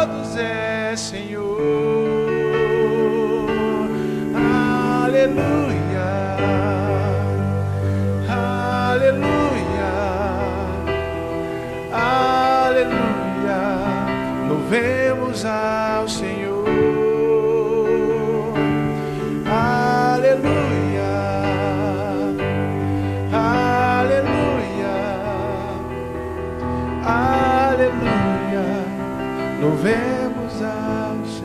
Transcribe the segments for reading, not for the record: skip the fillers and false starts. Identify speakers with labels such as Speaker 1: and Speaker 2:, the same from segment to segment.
Speaker 1: todos é Senhor. Aleluia, aleluia, aleluia. Louvemos ao Senhor. Aleluia, aleluia, aleluia. Louvemos ao Senhor.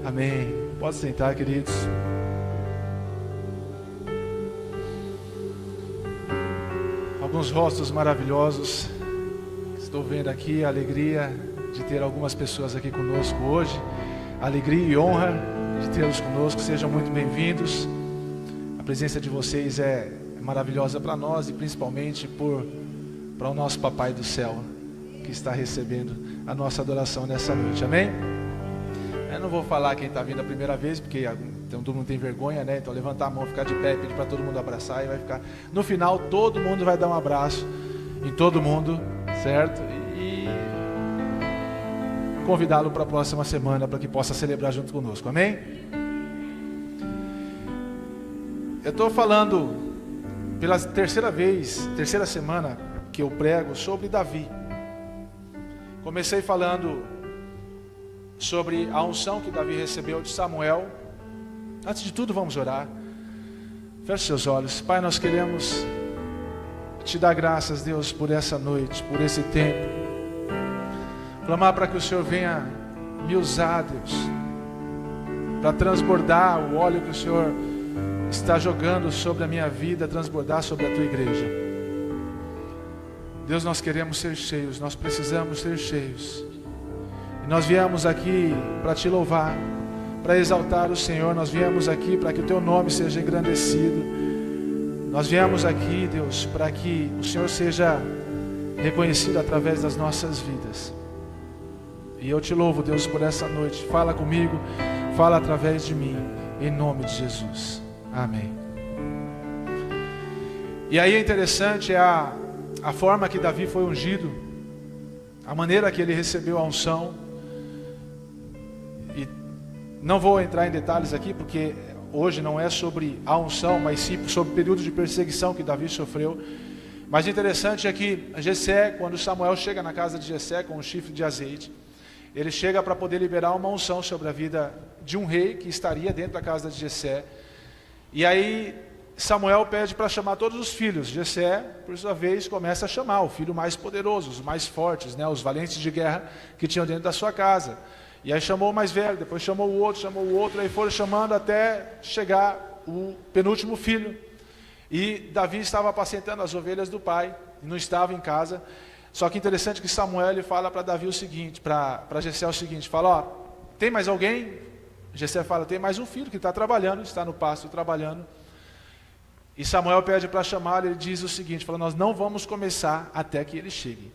Speaker 1: Amém. Pode sentar, queridos. Alguns rostos maravilhosos. Estou vendo aqui a alegria de ter algumas pessoas aqui conosco hoje. Alegria e honra de tê-los conosco. Sejam muito bem-vindos. A presença de vocês é maravilhosa para nós e principalmente para o nosso Papai do Céu, que está recebendo a nossa adoração nessa noite. Amém? Eu não vou falar quem está vindo a primeira vez, porque todo mundo tem vergonha, né? Então levantar a mão, ficar de pé, pedir para todo mundo abraçar e vai ficar. No final, todo mundo vai dar um abraço em todo mundo, certo? E convidá-lo para a próxima semana para que possa celebrar junto conosco. Amém? Eu estou falando pela terceira semana que eu prego sobre Davi. Comecei falando sobre a unção que Davi recebeu de Samuel. Antes de tudo, vamos orar. Feche seus olhos. Pai, nós queremos te dar graças, Deus, por essa noite, por esse tempo. Clamar para que o Senhor venha me usar, Deus, para transbordar o óleo que o Senhor está jogando sobre a minha vida, transbordar sobre a tua igreja. Deus, nós queremos ser cheios, nós precisamos ser cheios. E nós viemos aqui para te louvar, para exaltar o Senhor. Nós viemos aqui para que o teu nome seja engrandecido. Nós viemos aqui, Deus, para que o Senhor seja reconhecido através das nossas vidas. E eu te louvo, Deus, por essa noite. Fala comigo, fala através de mim, em nome de Jesus. Amém. E aí é interessante a forma que Davi foi ungido, a maneira que ele recebeu a unção. E não vou entrar em detalhes aqui, porque hoje não é sobre a unção, mas sim sobre o período de perseguição que Davi sofreu. Mas o interessante é que Jessé, quando Samuel chega na casa de Jessé com um chifre de azeite, ele chega para poder liberar uma unção sobre a vida de um rei que estaria dentro da casa de Jessé. E aí Samuel pede para chamar todos os filhos. Jessé, por sua vez, começa a chamar o filho mais poderoso, os mais fortes, né, os valentes de guerra que tinham dentro da sua casa. E aí chamou o mais velho, depois chamou o outro, aí foram chamando até chegar o penúltimo filho. E Davi estava apacentando as ovelhas do pai, e não estava em casa. Só que interessante que Samuel ele fala para Davi o seguinte, para Jessé o seguinte, fala, ó, tem mais alguém? Jessé fala, tem mais um filho que está trabalhando, está no pasto trabalhando. E Samuel pede para chamá-lo, ele diz o seguinte, fala, nós não vamos começar até que ele chegue.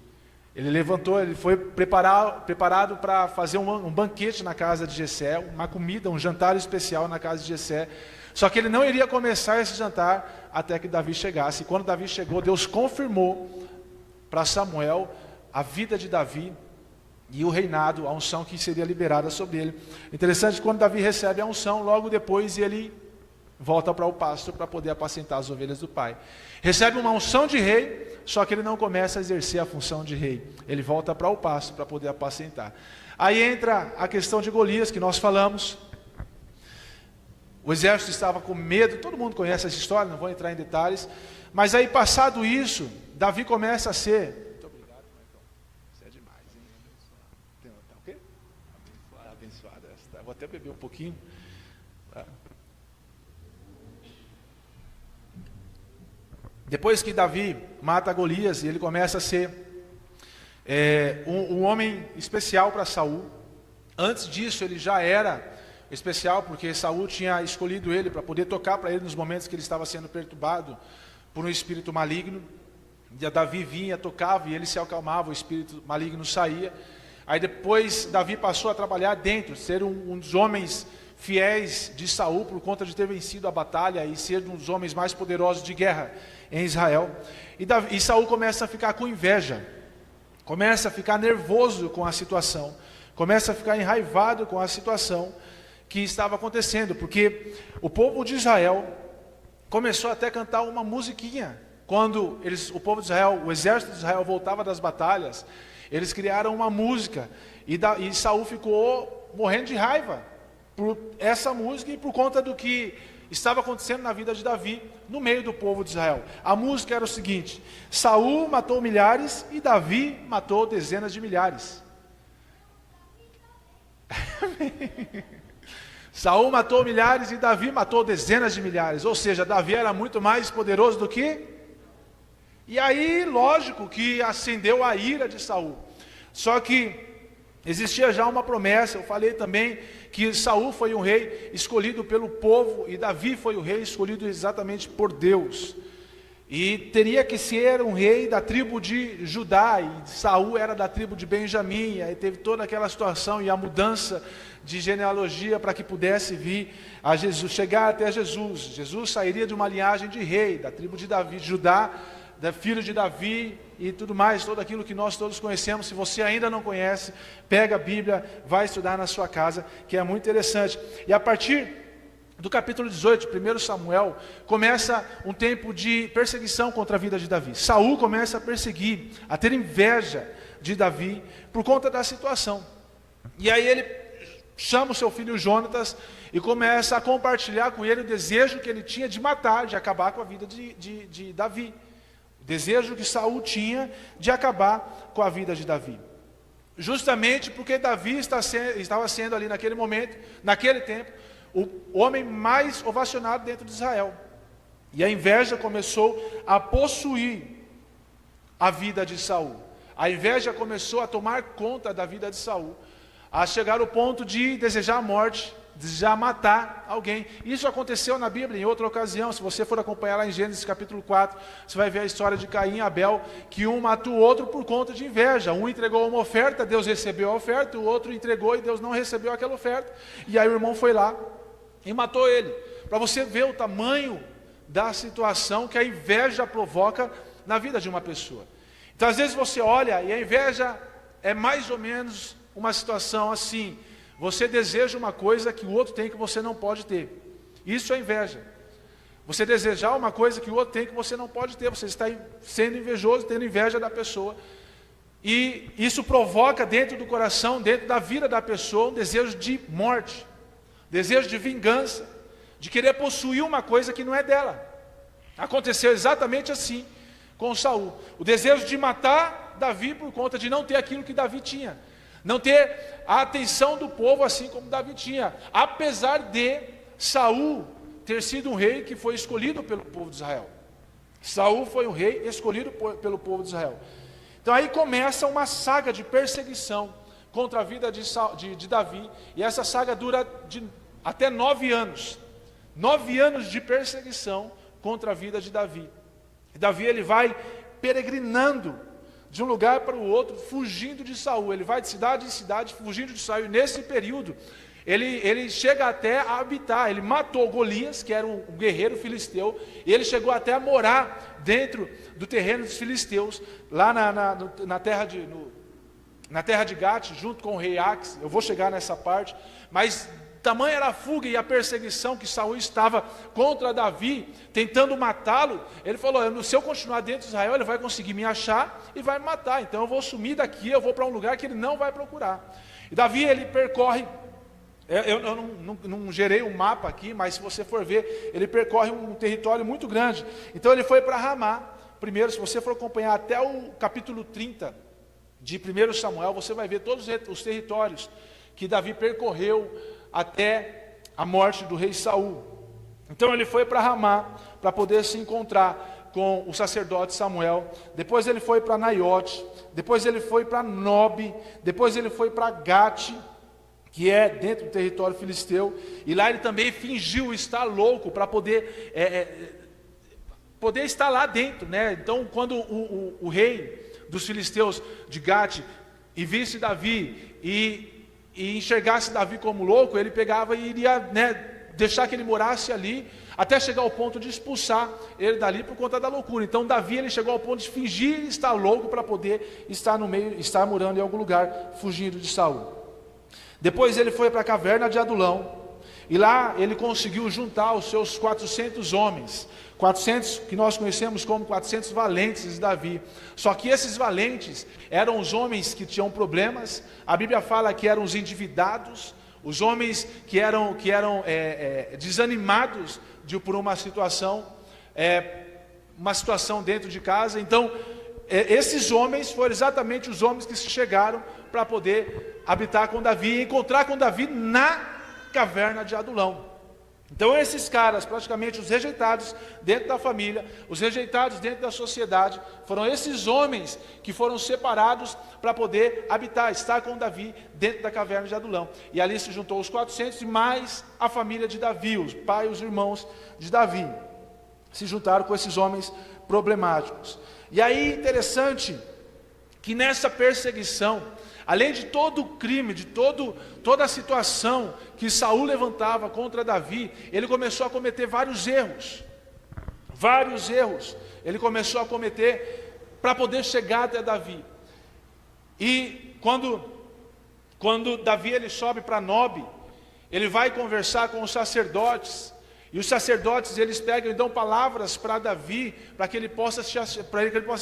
Speaker 1: Ele levantou, ele foi preparado para fazer um banquete na casa de Jessé, uma comida, um jantar especial na casa de Jessé. Só que ele não iria começar esse jantar até que Davi chegasse. E quando Davi chegou, Deus confirmou para Samuel a vida de Davi e o reinado, a unção que seria liberada sobre ele. Interessante que quando Davi recebe a unção, logo depois ele volta para o pasto para poder apacentar as ovelhas do pai. Recebe uma unção de rei, só que ele não começa a exercer a função de rei. Ele volta para o pasto para poder apacentar. Aí entra a questão de Golias, que nós falamos. O exército estava com medo, todo mundo conhece essa história, não vou entrar em detalhes. Mas aí, passado isso, Davi começa a ser... Muito obrigado, Marcão. Você é demais, hein? Tá o quê? Abençoado. Vou até beber um pouquinho. Tá. Depois que Davi mata Golias, ele começa a ser um homem especial para Saul. Antes disso, ele já era especial, porque Saul tinha escolhido ele para poder tocar para ele nos momentos que ele estava sendo perturbado por um espírito maligno. E Davi vinha, tocava e ele se acalmava, o espírito maligno saía. Aí depois Davi passou a trabalhar dentro, ser um dos homens fiéis de Saul por conta de ter vencido a batalha e ser um dos homens mais poderosos de guerra em Israel. E Saul começa a ficar com inveja começa a ficar nervoso com a situação, começa a ficar enraivado com a situação que estava acontecendo, porque o povo de Israel começou até a cantar uma musiquinha. Quando o povo de Israel, o exército de Israel voltava das batalhas, eles criaram uma música, e Saul ficou morrendo de raiva por essa música e por conta do que estava acontecendo na vida de Davi, no meio do povo de Israel. A música era o seguinte: Saul matou milhares e Davi matou dezenas de milhares. Saul matou milhares e Davi matou dezenas de milhares. Ou seja, Davi era muito mais poderoso do que... E aí, lógico que acendeu a ira de Saul. Só que existia já uma promessa. Eu falei também que Saul foi um rei escolhido pelo povo e Davi foi o rei escolhido exatamente por Deus. E teria que ser um rei da tribo de Judá, e Saul era da tribo de Benjamim. Aí teve toda aquela situação e a mudança de genealogia para que pudesse vir a Jesus, chegar até Jesus. Jesus sairia de uma linhagem de rei, da tribo de Davi, Judá, filho de Davi e tudo mais, tudo aquilo que nós todos conhecemos. Se você ainda não conhece, pega a Bíblia, vai estudar na sua casa, que é muito interessante. E a partir do capítulo 18, 1 Samuel, começa um tempo de perseguição contra a vida de Davi. Saul começa a perseguir, a ter inveja de Davi, por conta da situação. E aí ele chama o seu filho Jonatas e começa a compartilhar com ele o desejo que ele tinha de matar, de acabar com a vida de Davi. O desejo que Saul tinha de acabar com a vida de Davi. Justamente porque Davi estava sendo ali naquele momento, naquele tempo, o homem mais ovacionado dentro de Israel. E a inveja começou a possuir a vida de Saul. A inveja começou a tomar conta da vida de Saul, a chegar ao ponto de desejar a morte, desejar matar alguém. Isso aconteceu na Bíblia em outra ocasião. Se você for acompanhar lá em Gênesis capítulo 4, você vai ver a história de Caim e Abel, que um matou o outro por conta de inveja. Um entregou uma oferta, Deus recebeu a oferta, o outro entregou e Deus não recebeu aquela oferta. E aí o irmão foi lá e matou ele. Para você ver o tamanho da situação que a inveja provoca na vida de uma pessoa. Então às vezes você olha e a inveja é mais ou menos uma situação assim: você deseja uma coisa que o outro tem que você não pode ter. Isso é inveja. Você desejar uma coisa que o outro tem que você não pode ter. Você está sendo invejoso, tendo inveja da pessoa. E isso provoca dentro do coração, dentro da vida da pessoa, um desejo de morte, desejo de vingança, de querer possuir uma coisa que não é dela. Aconteceu exatamente assim com Saul. O desejo de matar Davi por conta de não ter aquilo que Davi tinha. Não ter a atenção do povo assim como Davi tinha. Apesar de Saul ter sido um rei que foi escolhido pelo povo de Israel. Saul foi um rei escolhido pelo povo de Israel. Então aí começa uma saga de perseguição contra a vida de Davi. E essa saga dura até 9 anos. 9 anos de perseguição contra a vida de Davi. E Davi ele vai peregrinando de um lugar para o outro, fugindo de Saul. Ele vai de cidade em cidade, fugindo de Saul. E nesse período, ele chega até a habitar. Ele matou Golias, que era um guerreiro filisteu, e ele chegou até a morar dentro do terreno dos filisteus, lá na terra de Gate, junto com o rei Ax. Eu vou chegar nessa parte, mas tamanha era a fuga e a perseguição que Saul estava contra Davi, tentando matá-lo. Ele falou: se eu continuar dentro de Israel, ele vai conseguir me achar e vai me matar. Então eu vou sumir daqui, eu vou para um lugar que ele não vai procurar. E Davi ele percorre, eu não gerei um mapa aqui, mas se você for ver, ele percorre um território muito grande. Então ele foi para Ramá. Primeiro, se você for acompanhar até o capítulo 30 de 1 Samuel, você vai ver todos os territórios que Davi percorreu até a morte do rei Saul. Então ele foi para Ramá para poder se encontrar com o sacerdote Samuel. Depois ele foi para Naiote. Depois ele foi para Nob. Depois ele foi para Gate, que é dentro do território filisteu. E lá ele também fingiu estar louco para poder estar lá dentro, né? Então quando o rei dos filisteus de Gate e visse Davi e enxergasse Davi como louco, ele pegava e iria, deixar que ele morasse ali, até chegar ao ponto de expulsar ele dali por conta da loucura. Então Davi, ele chegou ao ponto de fingir estar louco para poder estar no meio, estar morando em algum lugar, fugindo de Saul. Depois ele foi para a caverna de Adulão, e lá ele conseguiu juntar os seus 400 homens, 400 que nós conhecemos como 400 valentes de Davi. Só que esses valentes eram os homens que tinham problemas. A Bíblia fala que eram os endividados, os homens que eram desanimados por uma situação dentro de casa. Então, esses homens foram exatamente os homens que chegaram para poder habitar com Davi e encontrar com Davi na caverna de Adulão. Então esses caras, praticamente os rejeitados dentro da família, os rejeitados dentro da sociedade, foram esses homens que foram separados para poder habitar, estar com Davi dentro da caverna de Adulão. E ali se juntou os 400 e mais a família de Davi, os pais e os irmãos de Davi, se juntaram com esses homens problemáticos. E aí interessante que nessa perseguição, além de todo o crime, de toda a situação que Saul levantava contra Davi, ele começou a cometer vários erros. Ele começou a cometer para poder chegar até Davi. E quando Davi ele sobe para Nob, ele vai conversar com os sacerdotes. E os sacerdotes, eles pegam e dão palavras para Davi, para que ele possa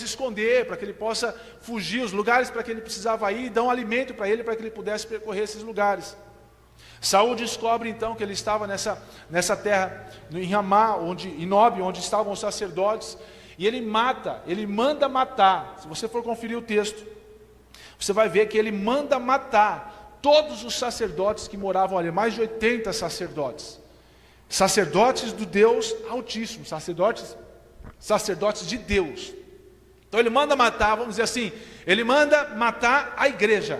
Speaker 1: esconder, para que ele possa fugir, os lugares para que ele precisava ir, dão alimento para ele pudesse percorrer esses lugares. Saul descobre então que ele estava nessa terra, em Ramá, em Nob, onde estavam os sacerdotes, e ele manda matar. Se você for conferir o texto, você vai ver que ele manda matar todos os sacerdotes que moravam ali, mais de 80 sacerdotes. Sacerdotes do Deus Altíssimo, sacerdotes de Deus. Então ele manda matar, vamos dizer assim, ele manda matar a igreja.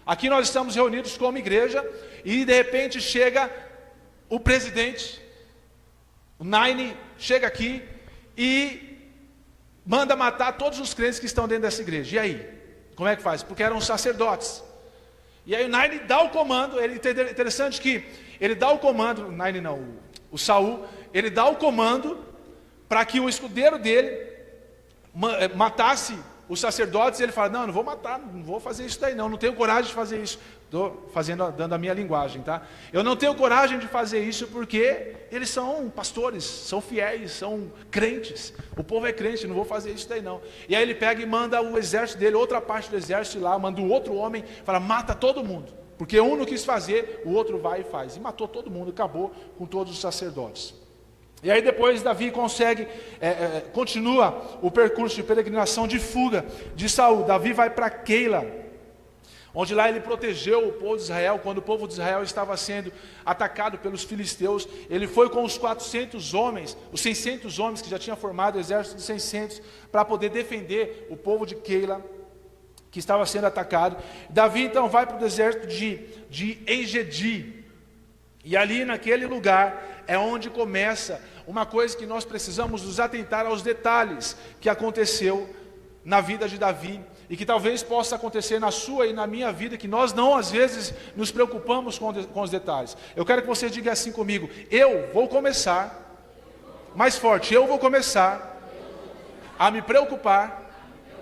Speaker 1: Aqui nós estamos reunidos como igreja, e de repente chega o presidente, o Naine, chega aqui e manda matar todos os crentes que estão dentro dessa igreja. E aí? Como é que faz? Porque eram sacerdotes. E aí o Naine dá o comando, interessante que ele dá o comando, o Saul, ele dá o comando para que o escudeiro dele matasse os sacerdotes. E ele fala, não vou matar, não vou fazer isso daí não tenho coragem de fazer isso. Estou dando a minha linguagem, tá? Eu não tenho coragem de fazer isso porque eles são pastores, são fiéis, são crentes. O povo é crente, não vou fazer isso daí não. E aí ele pega e manda o exército dele, outra parte do exército lá, manda um outro homem, fala, mata todo mundo. Porque um não quis fazer, o outro vai e faz. E matou todo mundo, acabou com todos os sacerdotes. E aí depois Davi continua o percurso de peregrinação de fuga de Saul. Davi vai para Keila, onde lá ele protegeu o povo de Israel. Quando o povo de Israel estava sendo atacado pelos filisteus, ele foi com os 400 homens, os 600 homens que já tinha formado o exército de 600, para poder defender o povo de Keila, que estava sendo atacado. Davi então vai para o deserto de Engedi, e ali naquele lugar é onde começa uma coisa que nós precisamos nos atentar aos detalhes que aconteceu na vida de Davi, e que talvez possa acontecer na sua e na minha vida, que nós não às vezes nos preocupamos com os detalhes. Eu quero que você diga assim comigo, eu vou começar a me preocupar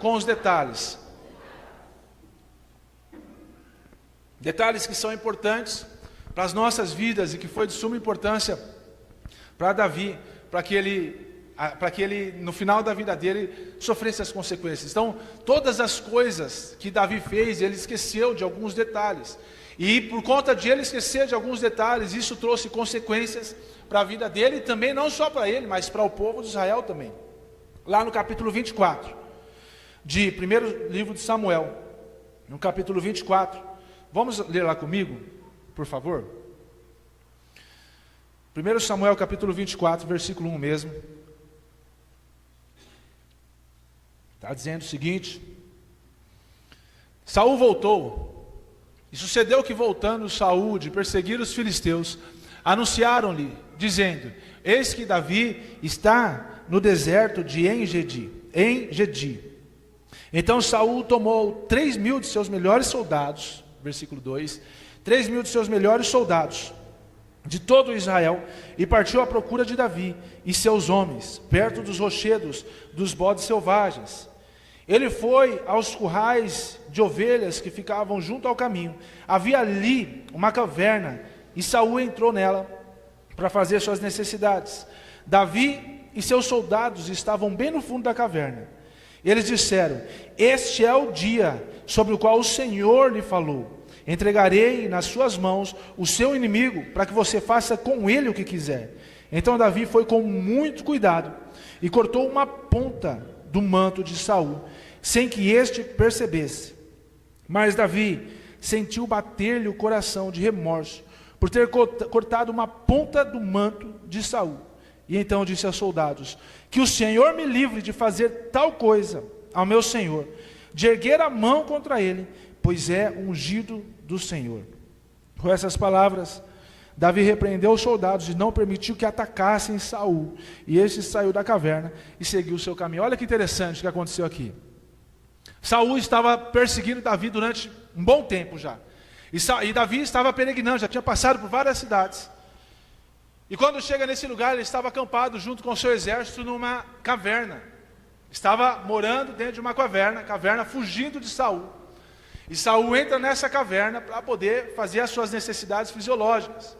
Speaker 1: com os detalhes. Detalhes que são importantes para as nossas vidas e que foi de suma importância para Davi, para que ele, no final da vida dele, sofresse as consequências. Então, todas as coisas que Davi fez, ele esqueceu de alguns detalhes. E por conta de ele esquecer de alguns detalhes, isso trouxe consequências para a vida dele, e também não só para ele, mas para o povo de Israel também. Lá no capítulo 24, de primeiro livro de Samuel, no capítulo 24, vamos ler lá comigo, por favor? 1 Samuel capítulo 24, versículo 1 mesmo. Está dizendo o seguinte: Saul voltou, e sucedeu que voltando Saul de perseguir os filisteus, anunciaram-lhe, dizendo, eis que Davi está no deserto de Engedi. Então Saul tomou 3.000 de seus melhores soldados, versículo 2, 3.000 de seus melhores soldados, de todo Israel, e partiu à procura de Davi e seus homens, perto dos rochedos dos bodes selvagens. Ele foi aos currais de ovelhas que ficavam junto ao caminho. Havia ali uma caverna, e Saul entrou nela para fazer suas necessidades. Davi e seus soldados estavam bem no fundo da caverna. Eles disseram: este é o dia sobre o qual o Senhor lhe falou. Entregarei nas suas mãos o seu inimigo, para que você faça com ele o que quiser. Então Davi foi com muito cuidado e cortou uma ponta do manto de Saul, sem que este percebesse. Mas Davi sentiu bater-lhe o coração de remorso por ter cortado uma ponta do manto de Saul. E então disse aos soldados: que o Senhor me livre de fazer tal coisa ao meu Senhor, de erguer a mão contra ele, pois é ungido do Senhor. Com essas palavras, Davi repreendeu os soldados e não permitiu que atacassem Saul. E este saiu da caverna e seguiu o seu caminho. Olha que interessante o que aconteceu aqui. Saul estava perseguindo Davi durante um bom tempo já. E Davi estava peregrinando, já tinha passado por várias cidades. E quando chega nesse lugar, ele estava acampado junto com o seu exército numa caverna. Estava morando dentro de uma caverna fugindo de Saul. E Saul entra nessa caverna para poder fazer as suas necessidades fisiológicas.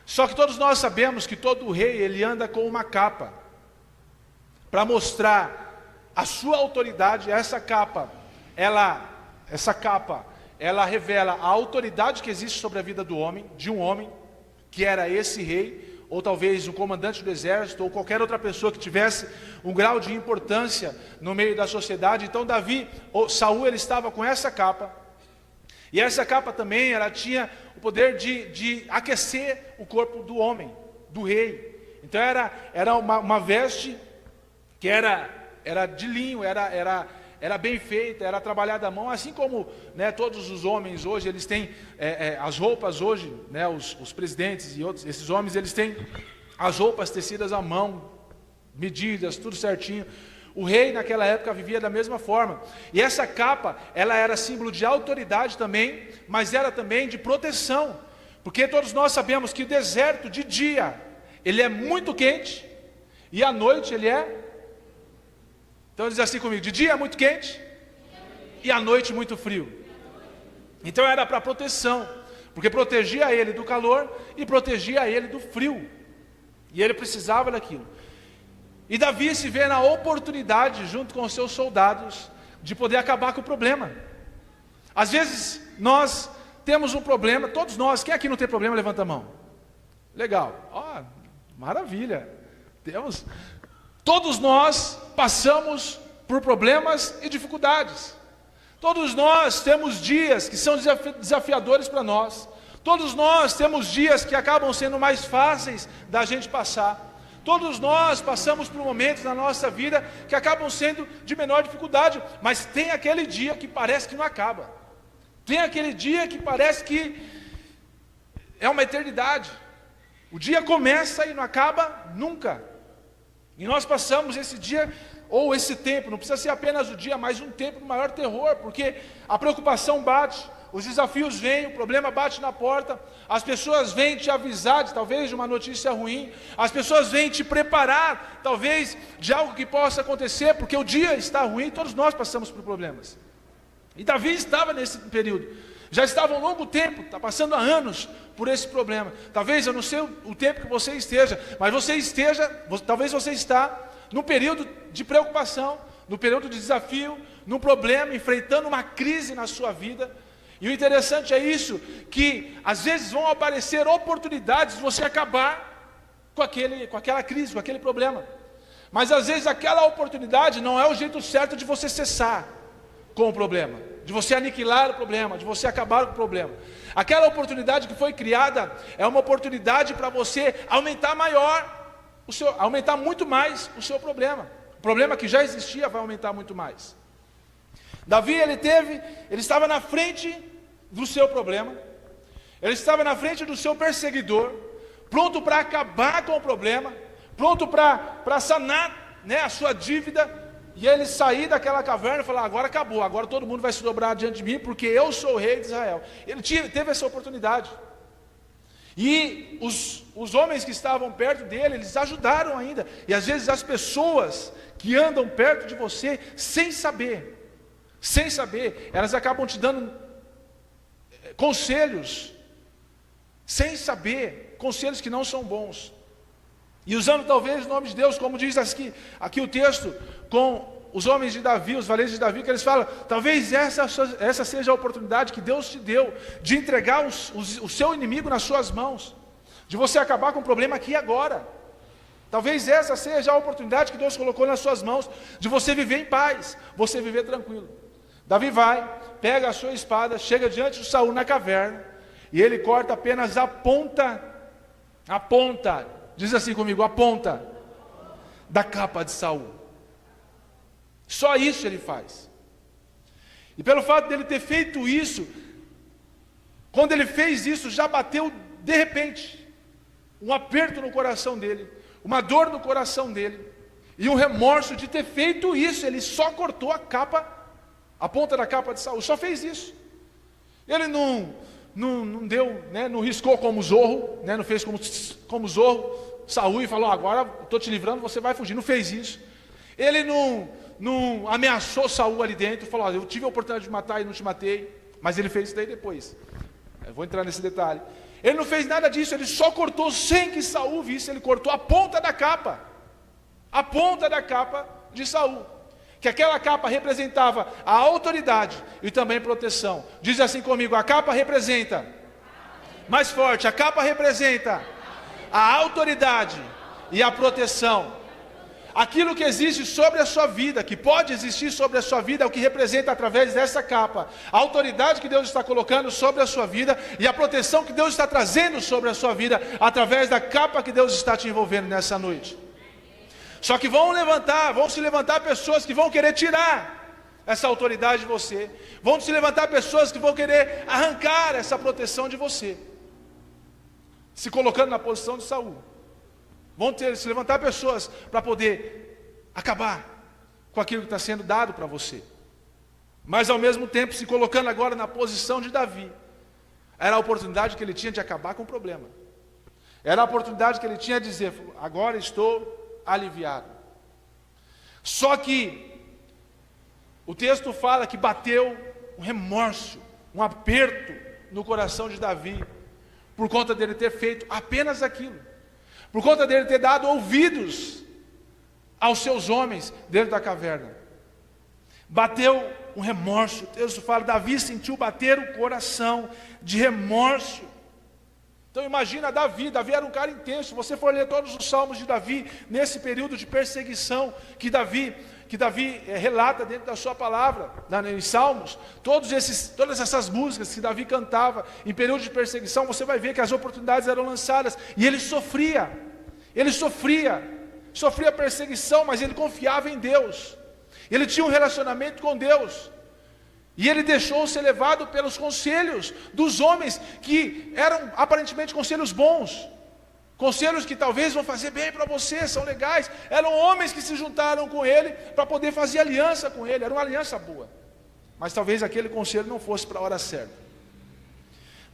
Speaker 1: Só que todos nós sabemos que todo rei, ele anda com uma capa, para mostrar a sua autoridade. Essa capa, ela revela a autoridade que existe sobre a vida do homem, de um homem, que era esse rei, ou talvez o comandante do exército, ou qualquer outra pessoa que tivesse um grau de importância no meio da sociedade. Então Saul, ele estava com essa capa, e essa capa também, ela tinha o poder de aquecer o corpo do homem, do rei. Então era uma veste que era de linho, era bem feita, era trabalhada à mão, assim como, né, todos os homens hoje, eles têm as roupas hoje, né, os presidentes e outros, esses homens, eles têm as roupas tecidas à mão, medidas, tudo certinho. O rei naquela época vivia da mesma forma. E essa capa, ela era símbolo de autoridade também, mas era também de proteção. Porque todos nós sabemos que o deserto de dia, ele é muito quente, e à noite ele é... Então diz assim comigo: de dia é muito quente, e à noite muito frio. Então era para proteção, porque protegia ele do calor e protegia ele do frio. E ele precisava daquilo. E Davi se vê na oportunidade, junto com os seus soldados, de poder acabar com o problema. Às vezes nós temos um problema, todos nós, quem aqui não tem problema, levanta a mão. Legal, maravilha. Todos nós passamos por problemas e dificuldades. Todos nós temos dias que são desafiadores para nós. Todos nós temos dias que acabam sendo mais fáceis da gente passar. Todos nós passamos por momentos na nossa vida que acabam sendo de menor dificuldade, mas tem aquele dia que parece que não acaba. Tem aquele dia que parece que é uma eternidade. O dia começa e não acaba nunca. E nós passamos esse dia, ou esse tempo, não precisa ser apenas o dia, mas um tempo de maior terror, porque a preocupação bate, os desafios vêm, o problema bate na porta, as pessoas vêm te avisar, talvez de uma notícia ruim, as pessoas vêm te preparar, talvez de algo que possa acontecer, porque o dia está ruim, todos nós passamos por problemas. E Davi estava nesse período, já estava há um longo tempo, está passando há anos por esse problema. Talvez, eu não sei o tempo que você esteja, mas talvez você está no período de preocupação, no período de desafio, num problema, enfrentando uma crise na sua vida. E o interessante é isso, que às vezes vão aparecer oportunidades de você acabar com aquela crise, com aquele problema. Mas às vezes aquela oportunidade não é o jeito certo de você cessar com o problema, de você aniquilar o problema, de você acabar com o problema. Aquela oportunidade que foi criada é uma oportunidade para você aumentar muito mais o seu problema. O problema que já existia vai aumentar muito mais. Davi, ele estava na frente do seu problema, ele estava na frente do seu perseguidor, pronto para acabar com o problema, pronto para sanar, né, a sua dívida. E ele sair daquela caverna e falar: agora acabou, agora todo mundo vai se dobrar diante de mim, porque eu sou o rei de Israel. Ele teve essa oportunidade. E os homens que estavam perto dele, eles ajudaram ainda. E às vezes as pessoas que andam perto de você, sem saber, elas acabam te dando conselhos, sem saber, conselhos que não são bons. E usando talvez o nome de Deus, como diz aqui o texto, com os homens de Davi, os valentes de Davi, que eles falam, talvez essa seja a oportunidade que Deus te deu, de entregar o seu inimigo nas suas mãos, de você acabar com o problema aqui e agora. Talvez essa seja a oportunidade que Deus colocou nas suas mãos, de você viver em paz, você viver tranquilo. Davi vai, pega a sua espada, chega diante de Saul na caverna, e ele corta apenas a ponta, diz assim comigo, a ponta da capa de Saul. Só isso ele faz. E pelo fato dele ter feito isso, quando ele fez isso, já bateu de repente um aperto no coração dele, uma dor no coração dele, e um remorso de ter feito isso. Ele só cortou a ponta da capa de Saul, só fez isso. Ele não deu, né, não riscou como Zorro, né, não fez como Zorro, Saul, e falou, agora estou te livrando, você vai fugir. Não fez isso. Ele não ameaçou Saul ali dentro, falou, eu tive a oportunidade de matar e não te matei, mas ele fez isso daí depois. Eu vou entrar nesse detalhe. Ele não fez nada disso, ele só cortou sem que Saul visse, ele cortou a ponta da capa de Saul, que aquela capa representava a autoridade e também proteção. Diz assim comigo, a capa representa, mais forte, a capa representa a autoridade e a proteção. Aquilo que existe sobre a sua vida, que pode existir sobre a sua vida, é o que representa através dessa capa, a autoridade que Deus está colocando sobre a sua vida, e a proteção que Deus está trazendo sobre a sua vida, através da capa que Deus está te envolvendo nessa noite. Só que vão se levantar pessoas que vão querer tirar essa autoridade de você, vão se levantar pessoas que vão querer arrancar essa proteção de você, se colocando na posição de Saul. Vão se levantar pessoas para poder acabar com aquilo que está sendo dado para você, mas ao mesmo tempo se colocando agora na posição de Davi. Era a oportunidade que ele tinha de acabar com o problema, era a oportunidade que ele tinha de dizer, agora estou aliviado. Só que o texto fala que bateu um remorso, um aperto no coração de Davi, por conta dele ter feito apenas aquilo, por conta dele ter dado ouvidos aos seus homens dentro da caverna. Bateu um remorso. O texto fala, Davi sentiu bater o coração de remorso. Então imagina Davi era um cara intenso. Se você for ler todos os salmos de Davi, nesse período de perseguição que Davi relata dentro da sua palavra, em Salmos, todas essas músicas que Davi cantava em período de perseguição, você vai ver que as oportunidades eram lançadas, e ele sofria perseguição, mas ele confiava em Deus, ele tinha um relacionamento com Deus, e ele deixou ser levado pelos conselhos dos homens, que eram aparentemente conselhos bons, conselhos que talvez vão fazer bem para você, são legais. Eram homens que se juntaram com ele para poder fazer aliança com ele, era uma aliança boa, mas talvez aquele conselho não fosse para a hora certa.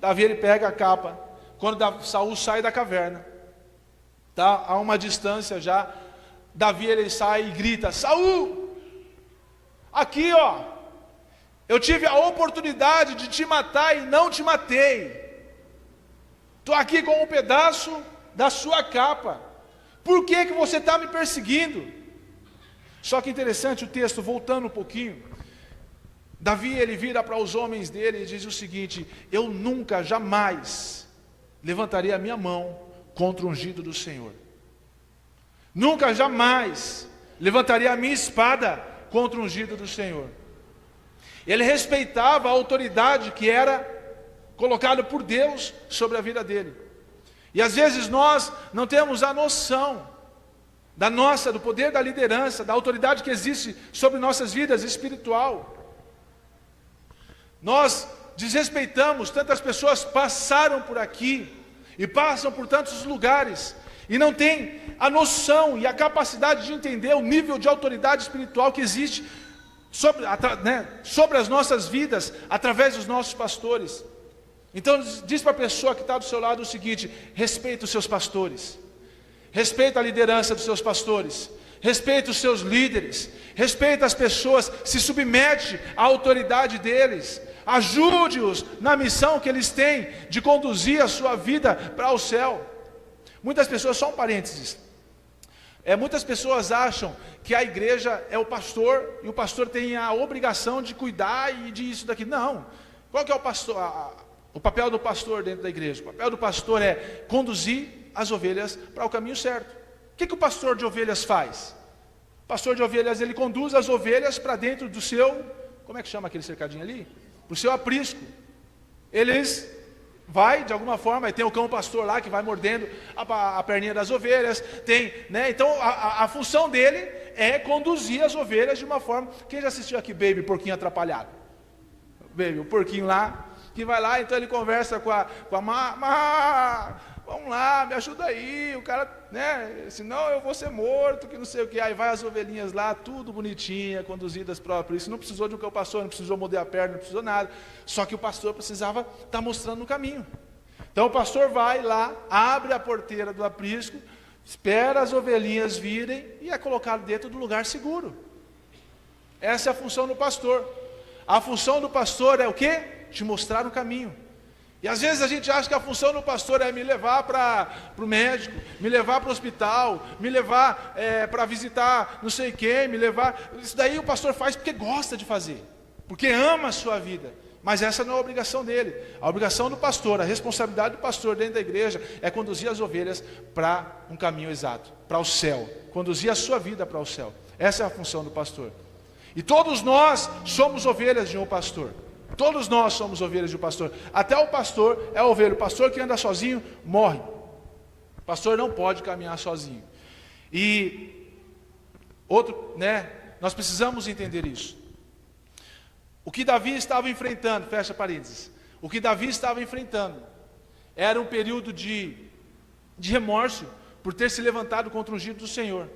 Speaker 1: Davi, ele pega a capa, quando Saul sai da caverna, tá a uma distância já, Davi, ele sai e grita, Saul, aqui ó, eu tive a oportunidade de te matar e não te matei, estou aqui com um pedaço da sua capa, por que você está me perseguindo? Só que interessante o texto, voltando um pouquinho, Davi, ele vira para os homens dele e diz o seguinte, eu nunca, jamais levantaria a minha mão contra o ungido do Senhor, nunca, jamais levantaria a minha espada contra o ungido do Senhor. Ele respeitava a autoridade que era colocada por Deus sobre a vida dele. E às vezes nós não temos a noção do poder da liderança, da autoridade que existe sobre nossas vidas espiritual. Nós desrespeitamos, tantas pessoas passaram por aqui e passam por tantos lugares e não têm a noção e a capacidade de entender o nível de autoridade espiritual que existe sobre as nossas vidas, através dos nossos pastores. Então diz para a pessoa que está do seu lado o seguinte: respeita os seus pastores, respeita a liderança dos seus pastores, respeita os seus líderes, respeita as pessoas, se submete à autoridade deles, ajude-os na missão que eles têm de conduzir a sua vida para o céu. Muitas pessoas, só um parênteses, muitas pessoas acham que a igreja é o pastor, e o pastor tem a obrigação de cuidar e de isso daqui. Não. Qual que é o pastor? O papel do pastor dentro da igreja? O papel do pastor é conduzir as ovelhas para o caminho certo. O que o pastor de ovelhas faz? O pastor de ovelhas, ele conduz as ovelhas para dentro do seu, como é que chama aquele cercadinho ali? Para o seu aprisco. Eles vai, de alguma forma, tem o cão pastor lá que vai mordendo a perninha das ovelhas, tem, né? Então a função dele é conduzir as ovelhas de uma forma. Quem já assistiu aqui Baby, Porquinho Atrapalhado? Baby, o porquinho lá, que vai lá, então ele conversa com a vamos lá, me ajuda aí, o cara, né, senão eu vou ser morto, que não sei o que. Aí vai as ovelhinhas lá, tudo bonitinha, conduzidas próprias. Isso não precisou de um cão pastor, não precisou morder a perna, não precisou nada. Só que o pastor precisava estar mostrando o caminho. Então o pastor vai lá, abre a porteira do aprisco, espera as ovelhinhas virem e é colocado dentro do lugar seguro. Essa é a função do pastor. A função do pastor é o quê? Te mostrar o caminho. E às vezes a gente acha que a função do pastor é me levar para o médico, me levar para o hospital, me levar para visitar não sei quem, me levar. Isso daí o pastor faz porque gosta de fazer, porque ama a sua vida. Mas essa não é a obrigação dele. A obrigação do pastor, a responsabilidade do pastor dentro da igreja é conduzir as ovelhas para um caminho exato, para o céu. Conduzir a sua vida para o céu. Essa é a função do pastor. E todos nós somos ovelhas de um pastor. Todos nós somos ovelhas de um pastor. Até o pastor é ovelha. O pastor que anda sozinho morre. O pastor não pode caminhar sozinho. E outro, né? Nós precisamos entender isso. O que Davi estava enfrentando, fecha parênteses. O que Davi estava enfrentando era um período de remorso por ter se levantado contra o ungido do Senhor.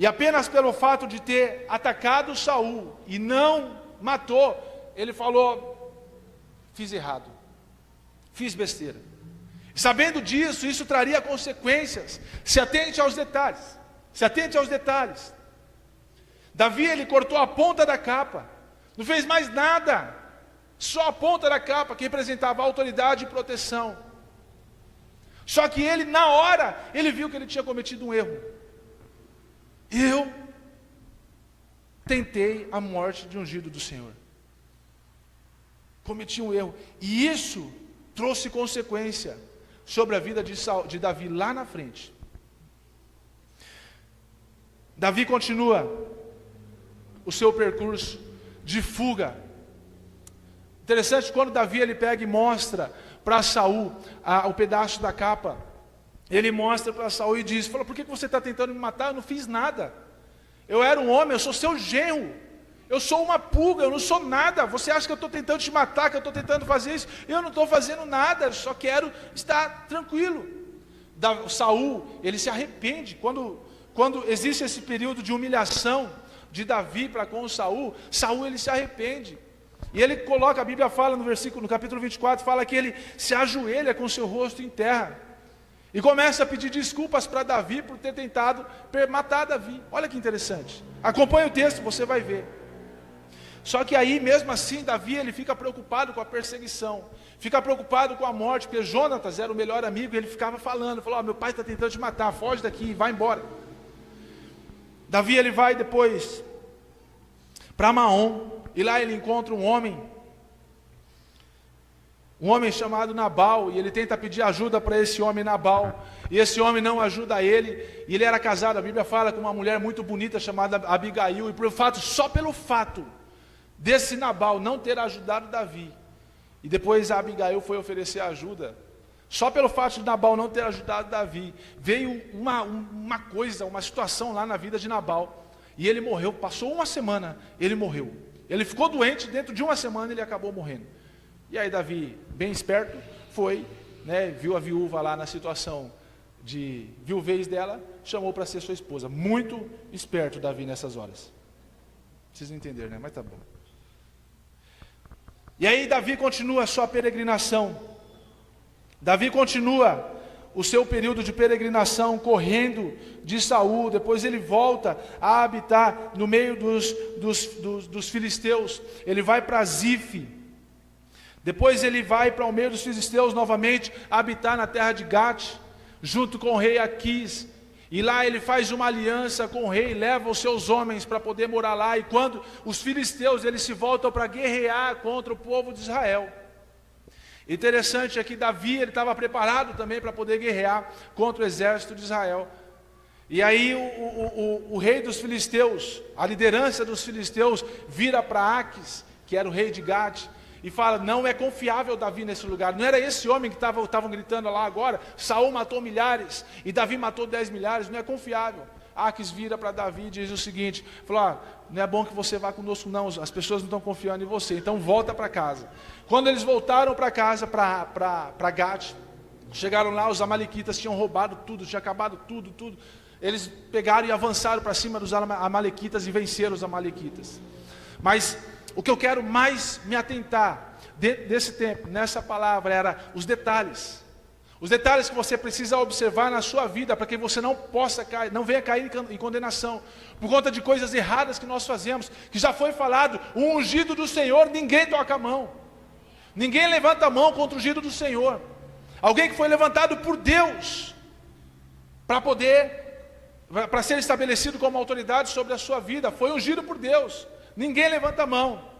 Speaker 1: E apenas pelo fato de ter atacado Saul e não matou, ele falou: fiz errado, fiz besteira. E sabendo disso, isso traria consequências. Se atente aos detalhes. Se atente aos detalhes. Davi, ele cortou a ponta da capa. Não fez mais nada. Só a ponta da capa, que representava autoridade e proteção. Só que ele, na hora, ele viu que ele tinha cometido um erro. Eu tentei a morte de ungido do Senhor. Cometi um erro. E isso trouxe consequência sobre a vida de Davi lá na frente. Davi continua o seu percurso de fuga. Interessante, quando Davi ele pega e mostra para Saul o pedaço da capa, ele mostra para Saul e diz: fala, por que você está tentando me matar? Eu não fiz nada. Eu era um homem, eu sou seu genro. Eu sou uma pulga, eu não sou nada. Você acha que eu estou tentando te matar, que eu estou tentando fazer isso? Eu não estou fazendo nada, eu só quero estar tranquilo. Saul, ele se arrepende. Quando existe esse período de humilhação de Davi para com Saul, ele se arrepende. E ele coloca, a Bíblia fala no capítulo 24, fala que ele se ajoelha com seu rosto em terra. E começa a pedir desculpas para Davi por ter tentado matar Davi. Olha que interessante. Acompanhe o texto, você vai ver. Só que aí, mesmo assim, Davi ele fica preocupado com a perseguição, fica preocupado com a morte, porque Jonatas era o melhor amigo, e ele ficava falou: meu pai está tentando te matar, foge daqui, vai embora. Davi ele vai depois para Maom, e lá ele encontra um homem chamado Nabal, e ele tenta pedir ajuda para esse homem Nabal, e esse homem não ajuda ele, e ele era casado, a Bíblia fala, com uma mulher muito bonita chamada Abigail, e só pelo fato desse Nabal não ter ajudado Davi, e depois a Abigail foi oferecer ajuda, só pelo fato de Nabal não ter ajudado Davi, veio uma situação lá na vida de Nabal, e ele morreu, passou uma semana, ele morreu, ele ficou doente, dentro de uma semana ele acabou morrendo. E aí Davi, bem esperto, foi, viu a viúva lá na situação de viuvez dela, chamou para ser sua esposa. Muito esperto Davi nessas horas. Vocês não entenderam, né? Mas tá bom. E aí Davi continua a sua peregrinação. Davi continua o seu período de peregrinação, correndo de Saul. Depois ele volta a habitar no meio dos filisteus. Ele vai para Zife. Depois ele vai para o meio dos filisteus novamente, habitar na terra de Gate, junto com o rei Aquis. E lá ele faz uma aliança com o rei, leva os seus homens para poder morar lá. E quando os filisteus eles se voltam para guerrear contra o povo de Israel. Interessante é que Davi ele estava preparado também para poder guerrear contra o exército de Israel. E aí o rei dos filisteus, a liderança dos filisteus, vira para Aquis, que era o rei de Gate, e fala: não é confiável Davi nesse lugar. Não era esse homem que estavam gritando lá agora? Saul matou milhares e Davi matou 10 milhares, não é confiável. Aquis vira para Davi e diz o seguinte, falou: não é bom que você vá conosco não, as pessoas não estão confiando em você, então volta para casa. Quando eles voltaram para casa, para Gate, chegaram lá, os amalequitas tinham roubado tudo, tinha acabado tudo. Eles pegaram e avançaram para cima dos amalequitas e venceram os amalequitas. Mas o que eu quero mais me atentar dentro desse tempo, nessa palavra, era os detalhes. Os detalhes que você precisa observar na sua vida, para que você não possa cair, não venha cair em condenação, por conta de coisas erradas que nós fazemos, que já foi falado: o ungido do Senhor, ninguém toca a mão, ninguém levanta a mão contra o ungido do Senhor. Alguém que foi levantado por Deus, para ser estabelecido como autoridade sobre a sua vida, foi ungido por Deus, ninguém levanta a mão.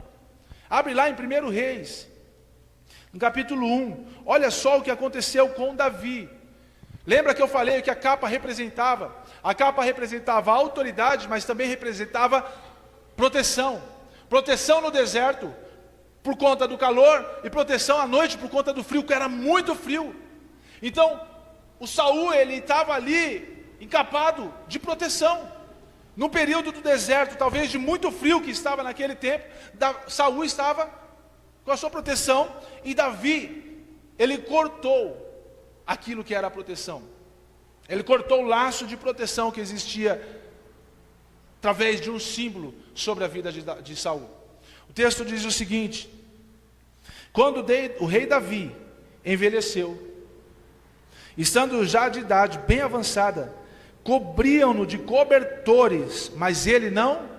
Speaker 1: Abre lá em 1 Reis, no capítulo 1, olha só o que aconteceu com Davi. Lembra que eu falei que a capa representava a autoridade, mas também representava proteção. Proteção no deserto, por conta do calor, e proteção à noite, por conta do frio, que era muito frio. Então, o Saul, ele estava ali, encapado de proteção. No período do deserto, talvez de muito frio que estava naquele tempo, Saul estava com a sua proteção, e Davi, ele cortou aquilo que era a proteção. Ele cortou o laço de proteção que existia através de um símbolo sobre a vida de Saul. O texto diz o seguinte: quando o rei Davi envelheceu, estando já de idade bem avançada, cobriam-no de cobertores, mas ele não.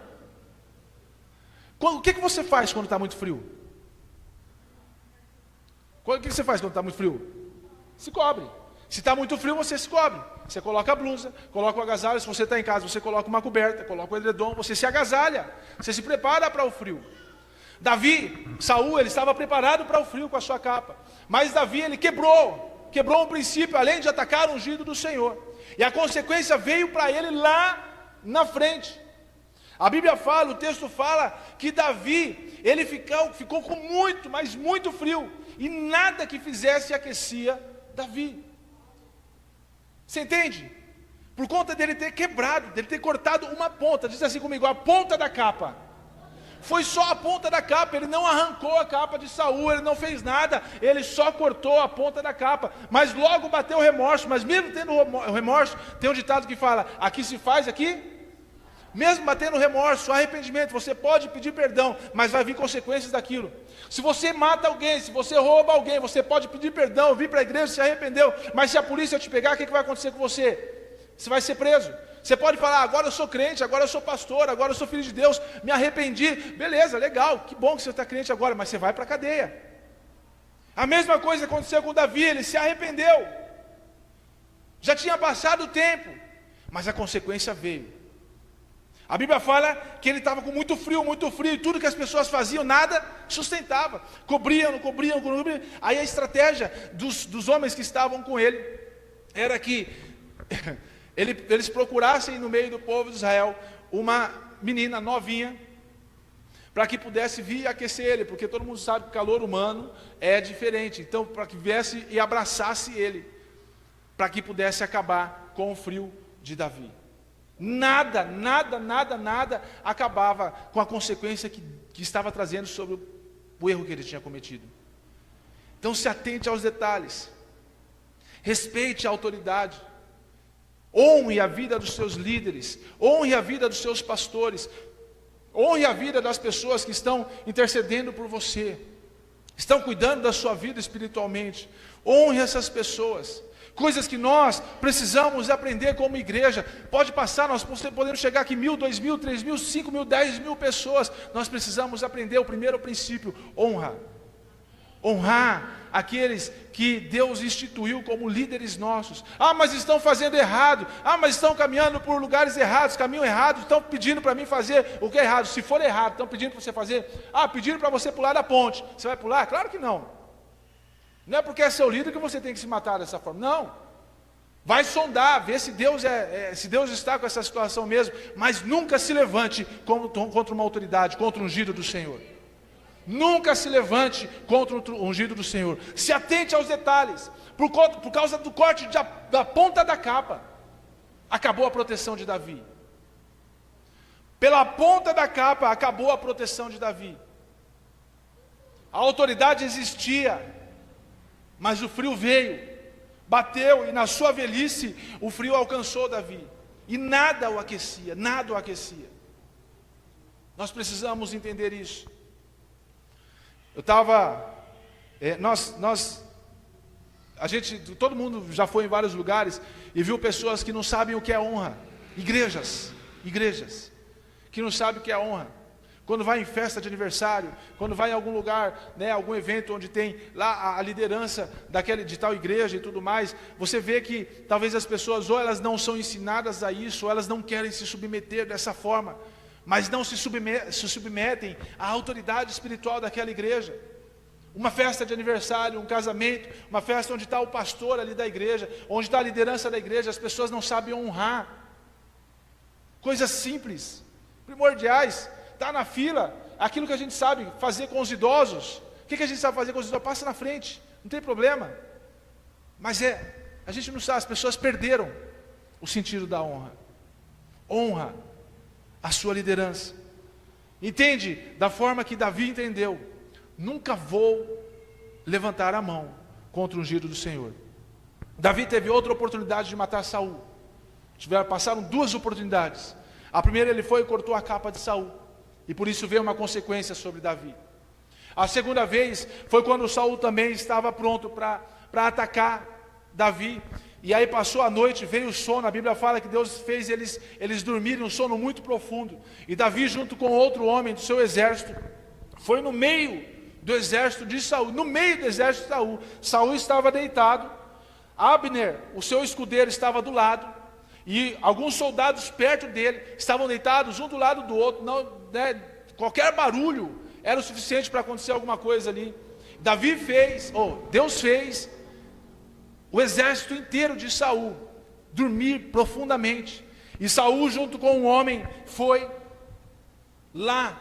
Speaker 1: O que você faz quando está muito frio? O que você faz quando está muito frio? Se cobre. Se está muito frio, você se cobre. Você coloca a blusa, coloca o agasalho. Se você está em casa, você coloca uma coberta, coloca o edredom, você se agasalha, você se prepara para o frio. Saul, ele estava preparado para o frio com a sua capa. Mas Davi, ele quebrou um princípio, além de atacar o ungido do Senhor. E a consequência veio para ele lá na frente. A Bíblia fala, o texto fala, que Davi, ele ficou com muito, mas muito frio. E nada que fizesse aquecia Davi. Você entende? Por conta dele ter quebrado, dele ter cortado uma ponta. Diz assim comigo: a ponta da capa. Foi só a ponta da capa. Ele não arrancou a capa de Saul, ele não fez nada, ele só cortou a ponta da capa. Mas logo bateu o remorso. Mas mesmo tendo o remorso, tem um ditado que fala: aqui se faz, aqui. Mesmo batendo remorso, arrependimento, você pode pedir perdão, mas vai vir consequências daquilo. Se você mata alguém, se você rouba alguém, você pode pedir perdão, vir para a igreja, se arrependeu, mas se a polícia te pegar, o que vai acontecer com você? Você vai ser preso. Você pode falar: agora eu sou crente, agora eu sou pastor, agora eu sou filho de Deus, me arrependi. Beleza, legal, que bom que você está crente agora, mas você vai para a cadeia. A mesma coisa aconteceu com Davi, ele se arrependeu. Já tinha passado o tempo, mas a consequência veio. A Bíblia fala que ele estava com muito frio, e tudo que as pessoas faziam, nada sustentava. Cobriam. Aí a estratégia dos homens que estavam com ele era que eles procurassem no meio do povo de Israel uma menina novinha, para que pudesse vir aquecer ele, porque todo mundo sabe que o calor humano é diferente. Então, para que viesse e abraçasse ele, para que pudesse acabar com o frio de Davi. Nada acabava com a consequência que estava trazendo sobre o erro que ele tinha cometido. Então se atente aos detalhes, respeite a autoridade, honre a vida dos seus líderes, honre a vida dos seus pastores, honre a vida das pessoas que estão intercedendo por você. estão cuidando da sua vida espiritualmente. Honre essas pessoas. Coisas que nós precisamos aprender como igreja. Pode passar, nós podemos chegar aqui 1.000, 2.000, 3.000, 5.000, 10.000 pessoas. Nós precisamos aprender o primeiro princípio: honra. Honrar aqueles que Deus instituiu como líderes nossos. Ah, mas estão fazendo errado. Ah, mas estão caminhando por lugares errados, caminho errado. Estão pedindo para mim fazer o que é errado. Se for errado, estão pedindo para você fazer. Ah, pedindo para você pular da ponte. Você vai pular? Claro que não. Não é porque é seu líder que você tem que se matar dessa forma. Não. Vai sondar, ver se Deus se Deus está com essa situação mesmo. Mas nunca se levante contra uma autoridade, contra o ungido do Senhor. Nunca se levante contra o ungido do Senhor. Se atente aos detalhes. Por causa do corte da ponta da capa, acabou a proteção de Davi. Pela ponta da capa, acabou a proteção de Davi. A autoridade existia, mas o frio veio, bateu, e na sua velhice, o frio alcançou Davi. E nada o aquecia, nada o aquecia. Nós precisamos entender isso. Todo mundo já foi em vários lugares e viu pessoas que não sabem o que é honra. Igrejas, que não sabem o que é honra. Quando vai em festa de aniversário, quando vai em algum lugar, algum evento onde tem lá a liderança de tal igreja e tudo mais, você vê que talvez as pessoas, ou elas não são ensinadas a isso, ou elas não querem se submeter dessa forma, mas não se submetem à autoridade espiritual daquela igreja. Uma festa de aniversário, um casamento, uma festa onde está o pastor ali da igreja, onde está a liderança da igreja, as pessoas não sabem honrar. Coisas simples, primordiais. Está na fila, aquilo que a gente sabe fazer com os idosos. O que a gente sabe fazer com os idosos? Passa na frente, não tem problema. Mas a gente não sabe, as pessoas perderam o sentido da honra. Honra a sua liderança. Entende? Da forma que Davi entendeu. Nunca vou levantar a mão contra o ungido do Senhor. Davi teve outra oportunidade de matar Saul. Passaram duas oportunidades. A primeira, ele foi e cortou a capa de Saul. E por isso veio uma consequência sobre Davi. A segunda vez foi quando Saul também estava pronto para atacar Davi. E aí passou a noite, veio o sono. A Bíblia fala que Deus fez eles dormirem um sono muito profundo. E Davi, junto com outro homem do seu exército, foi no meio do exército de Saul. No meio do exército de Saul. Saul estava deitado. Abner, o seu escudeiro, estava do lado. E alguns soldados perto dele estavam deitados um do lado do outro. Qualquer barulho era o suficiente para acontecer alguma coisa ali. Deus fez o exército inteiro de Saul dormir profundamente. E Saul, junto com um homem, foi lá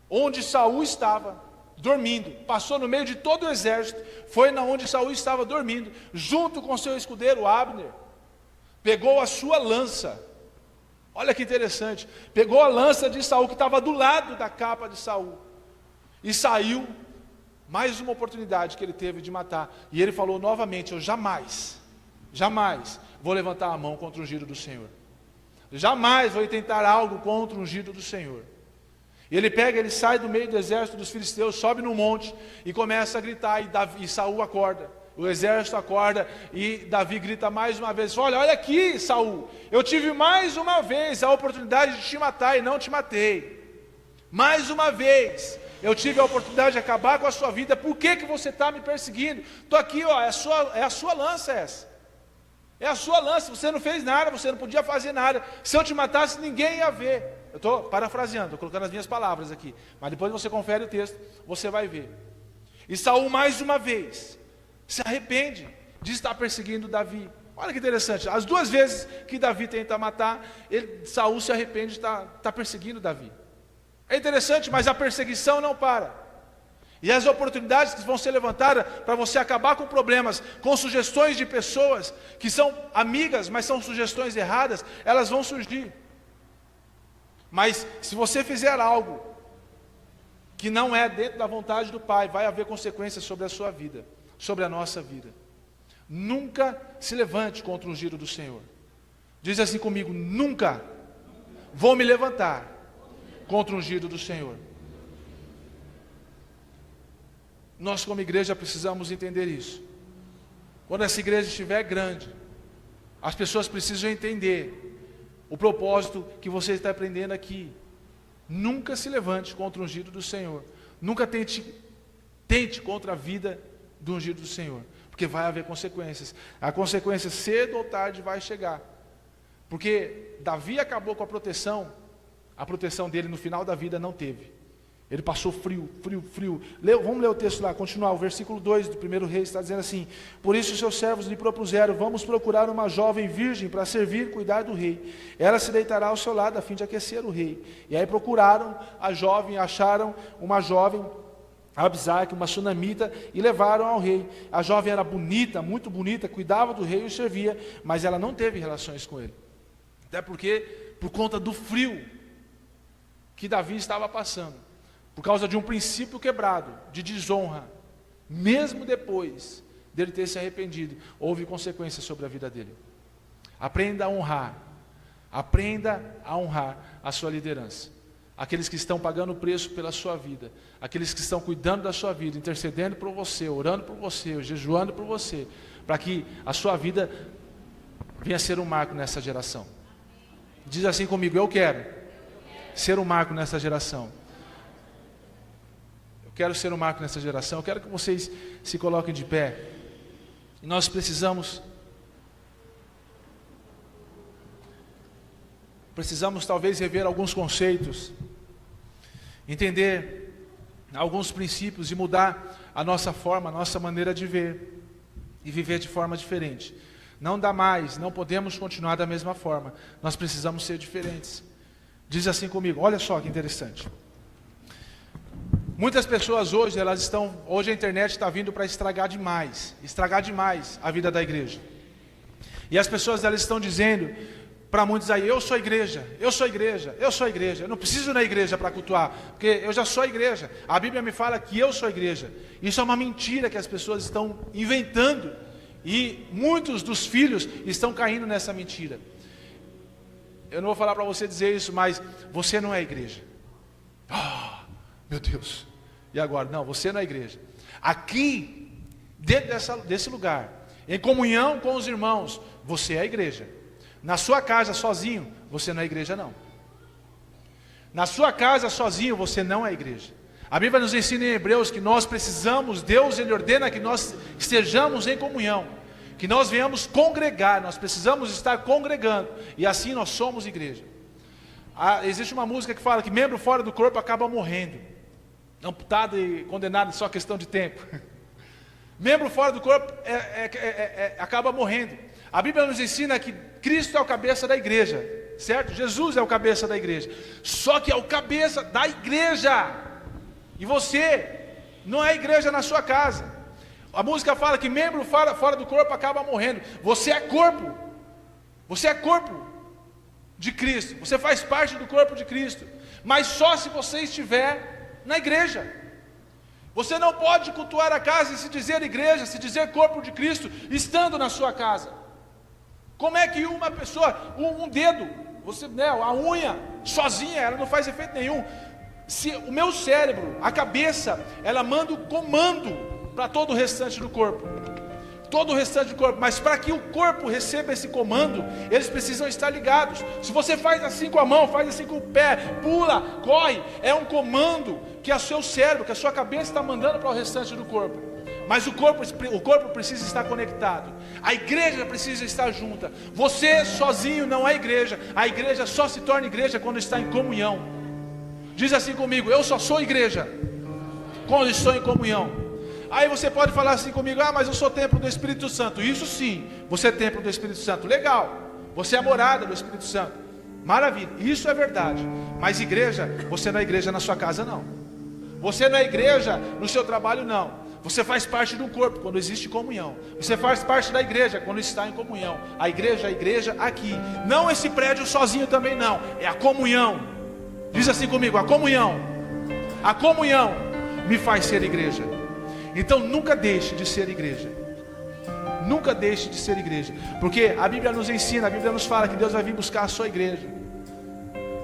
Speaker 1: onde Saul estava dormindo. Passou no meio de todo o exército, foi na onde Saul estava dormindo, junto com seu escudeiro Abner. Pegou a sua lança. Olha que interessante. Pegou a lança de Saul, que estava do lado da capa de Saul, e saiu. Mais uma oportunidade que ele teve de matar. E ele falou novamente: eu jamais vou levantar a mão contra o ungido do Senhor. Jamais vou tentar algo contra o ungido do Senhor. E ele sai do meio do exército dos filisteus, sobe no monte e começa a gritar. E Saul acorda. O exército acorda e Davi grita mais uma vez: olha aqui, Saul, eu tive mais uma vez a oportunidade de te matar e não te matei. Mais uma vez eu tive a oportunidade de acabar com a sua vida. Por que você está me perseguindo? Estou aqui, é a sua lança essa. É a sua lança, você não fez nada, você não podia fazer nada. Se eu te matasse, ninguém ia ver. Eu estou parafraseando, estou colocando as minhas palavras aqui, mas depois você confere o texto, você vai ver. E Saul mais uma vez se arrepende de estar perseguindo Davi. Olha que interessante, as duas vezes que Davi tenta matar, Saul se arrepende de estar perseguindo Davi. É interessante, mas a perseguição não para. E as oportunidades que vão ser levantadas para você acabar com problemas, com sugestões de pessoas que são amigas, mas são sugestões erradas, elas vão surgir. Mas se você fizer algo que não é dentro da vontade do Pai, vai haver consequências sobre a sua vida, sobre a nossa vida. Nunca se levante contra o ungido do Senhor. Diz assim comigo: nunca vou me levantar contra o ungido do Senhor. Nós como igreja precisamos entender isso. Quando essa igreja estiver grande, as pessoas precisam entender o propósito que você está aprendendo aqui. Nunca se levante contra o ungido do Senhor. Nunca tente contra a vida do ungido do Senhor. Porque vai haver consequências. A consequência cedo ou tarde vai chegar. Porque Davi acabou com a proteção dele no final da vida não teve. Ele passou frio. Vamos ler o texto lá, continuar. O versículo 2 do 1 Reis está dizendo assim: por isso os seus servos lhe propuseram: vamos procurar uma jovem virgem para servir e cuidar do rei. Ela se deitará ao seu lado a fim de aquecer o rei. E aí procuraram a jovem, acharam uma jovem, Abisag, uma sunamita, e levaram ao rei. A jovem era bonita, muito bonita, cuidava do rei e o servia, mas ela não teve relações com ele. Até porque, por conta do frio que Davi estava passando, por causa de um princípio quebrado, de desonra, mesmo depois dele ter se arrependido, houve consequências sobre a vida dele. Aprenda a honrar a sua liderança, aqueles que estão pagando o preço pela sua vida, aqueles que estão cuidando da sua vida, intercedendo por você, orando por você, jejuando por você, para que a sua vida venha a ser um marco nessa geração. Diz assim comigo: eu quero ser um marco nessa geração. Quero ser um marco nessa geração. Eu quero que vocês se coloquem de pé. E nós precisamos talvez rever alguns conceitos, entender alguns princípios e mudar a nossa forma, a nossa maneira de ver e viver de forma diferente. Não dá mais, não podemos continuar da mesma forma. Nós precisamos ser diferentes. Diz assim comigo, olha só que interessante. Muitas pessoas hoje a internet está vindo para estragar demais a vida da igreja. E as pessoas elas estão dizendo para muitos aí: eu sou igreja, eu não preciso ir na igreja para cultuar, porque eu já sou igreja. A Bíblia me fala que eu sou igreja. Isso é uma mentira que as pessoas estão inventando, e muitos dos filhos estão caindo nessa mentira. Eu não vou falar para você dizer isso, mas você não é igreja. Meu Deus, e agora? Não, você não é igreja. Aqui, dentro desse lugar, em comunhão com os irmãos, você é a igreja. Na sua casa sozinho, você não é igreja não. Na sua casa sozinho, você não é igreja. A Bíblia nos ensina em Hebreus que nós precisamos, Deus ele ordena que nós estejamos em comunhão, que nós venhamos congregar, nós precisamos estar congregando, e assim nós somos igreja. Existe uma música que fala que membro fora do corpo acaba morrendo, amputado e condenado, só questão de tempo. Membro fora do corpo acaba morrendo. A Bíblia nos ensina que Cristo é o cabeça da igreja, certo? Jesus é o cabeça da igreja, só que é o cabeça da igreja, e você não é igreja na sua casa. A música fala que membro fora do corpo acaba morrendo. Você é corpo de Cristo, você faz parte do corpo de Cristo, mas só se você estiver na igreja. Você não pode cultuar a casa e se dizer igreja, se dizer corpo de Cristo, estando na sua casa. Como é que uma pessoa, um dedo, a unha, sozinha, ela não faz efeito nenhum? Se o meu cérebro, a cabeça, ela manda o comando para todo o restante do corpo. Mas para que o corpo receba esse comando, eles precisam estar ligados. Se você faz assim com a mão, faz assim com o pé, pula, corre, é um comando que o seu cérebro, que a sua cabeça está mandando para o restante do corpo. Mas o corpo precisa estar conectado. A igreja precisa estar junta. Você sozinho não é igreja. A igreja só se torna igreja quando está em comunhão. Diz assim comigo: eu só sou igreja quando estou em comunhão. Aí você pode falar assim comigo: mas eu sou templo do Espírito Santo. Isso sim, você é templo do Espírito Santo. Legal, você é morada do Espírito Santo. Maravilha, isso é verdade. Mas igreja, você não é igreja na sua casa não. Você não é igreja no seu trabalho não. Você faz parte do corpo quando existe comunhão. Você faz parte da igreja quando está em comunhão. A igreja aqui. Não esse prédio sozinho também não. É a comunhão. Diz assim comigo: a comunhão me faz ser igreja. Então nunca deixe de ser igreja. Nunca deixe de ser igreja. Porque a Bíblia nos ensina, a Bíblia nos fala que Deus vai vir buscar a sua igreja.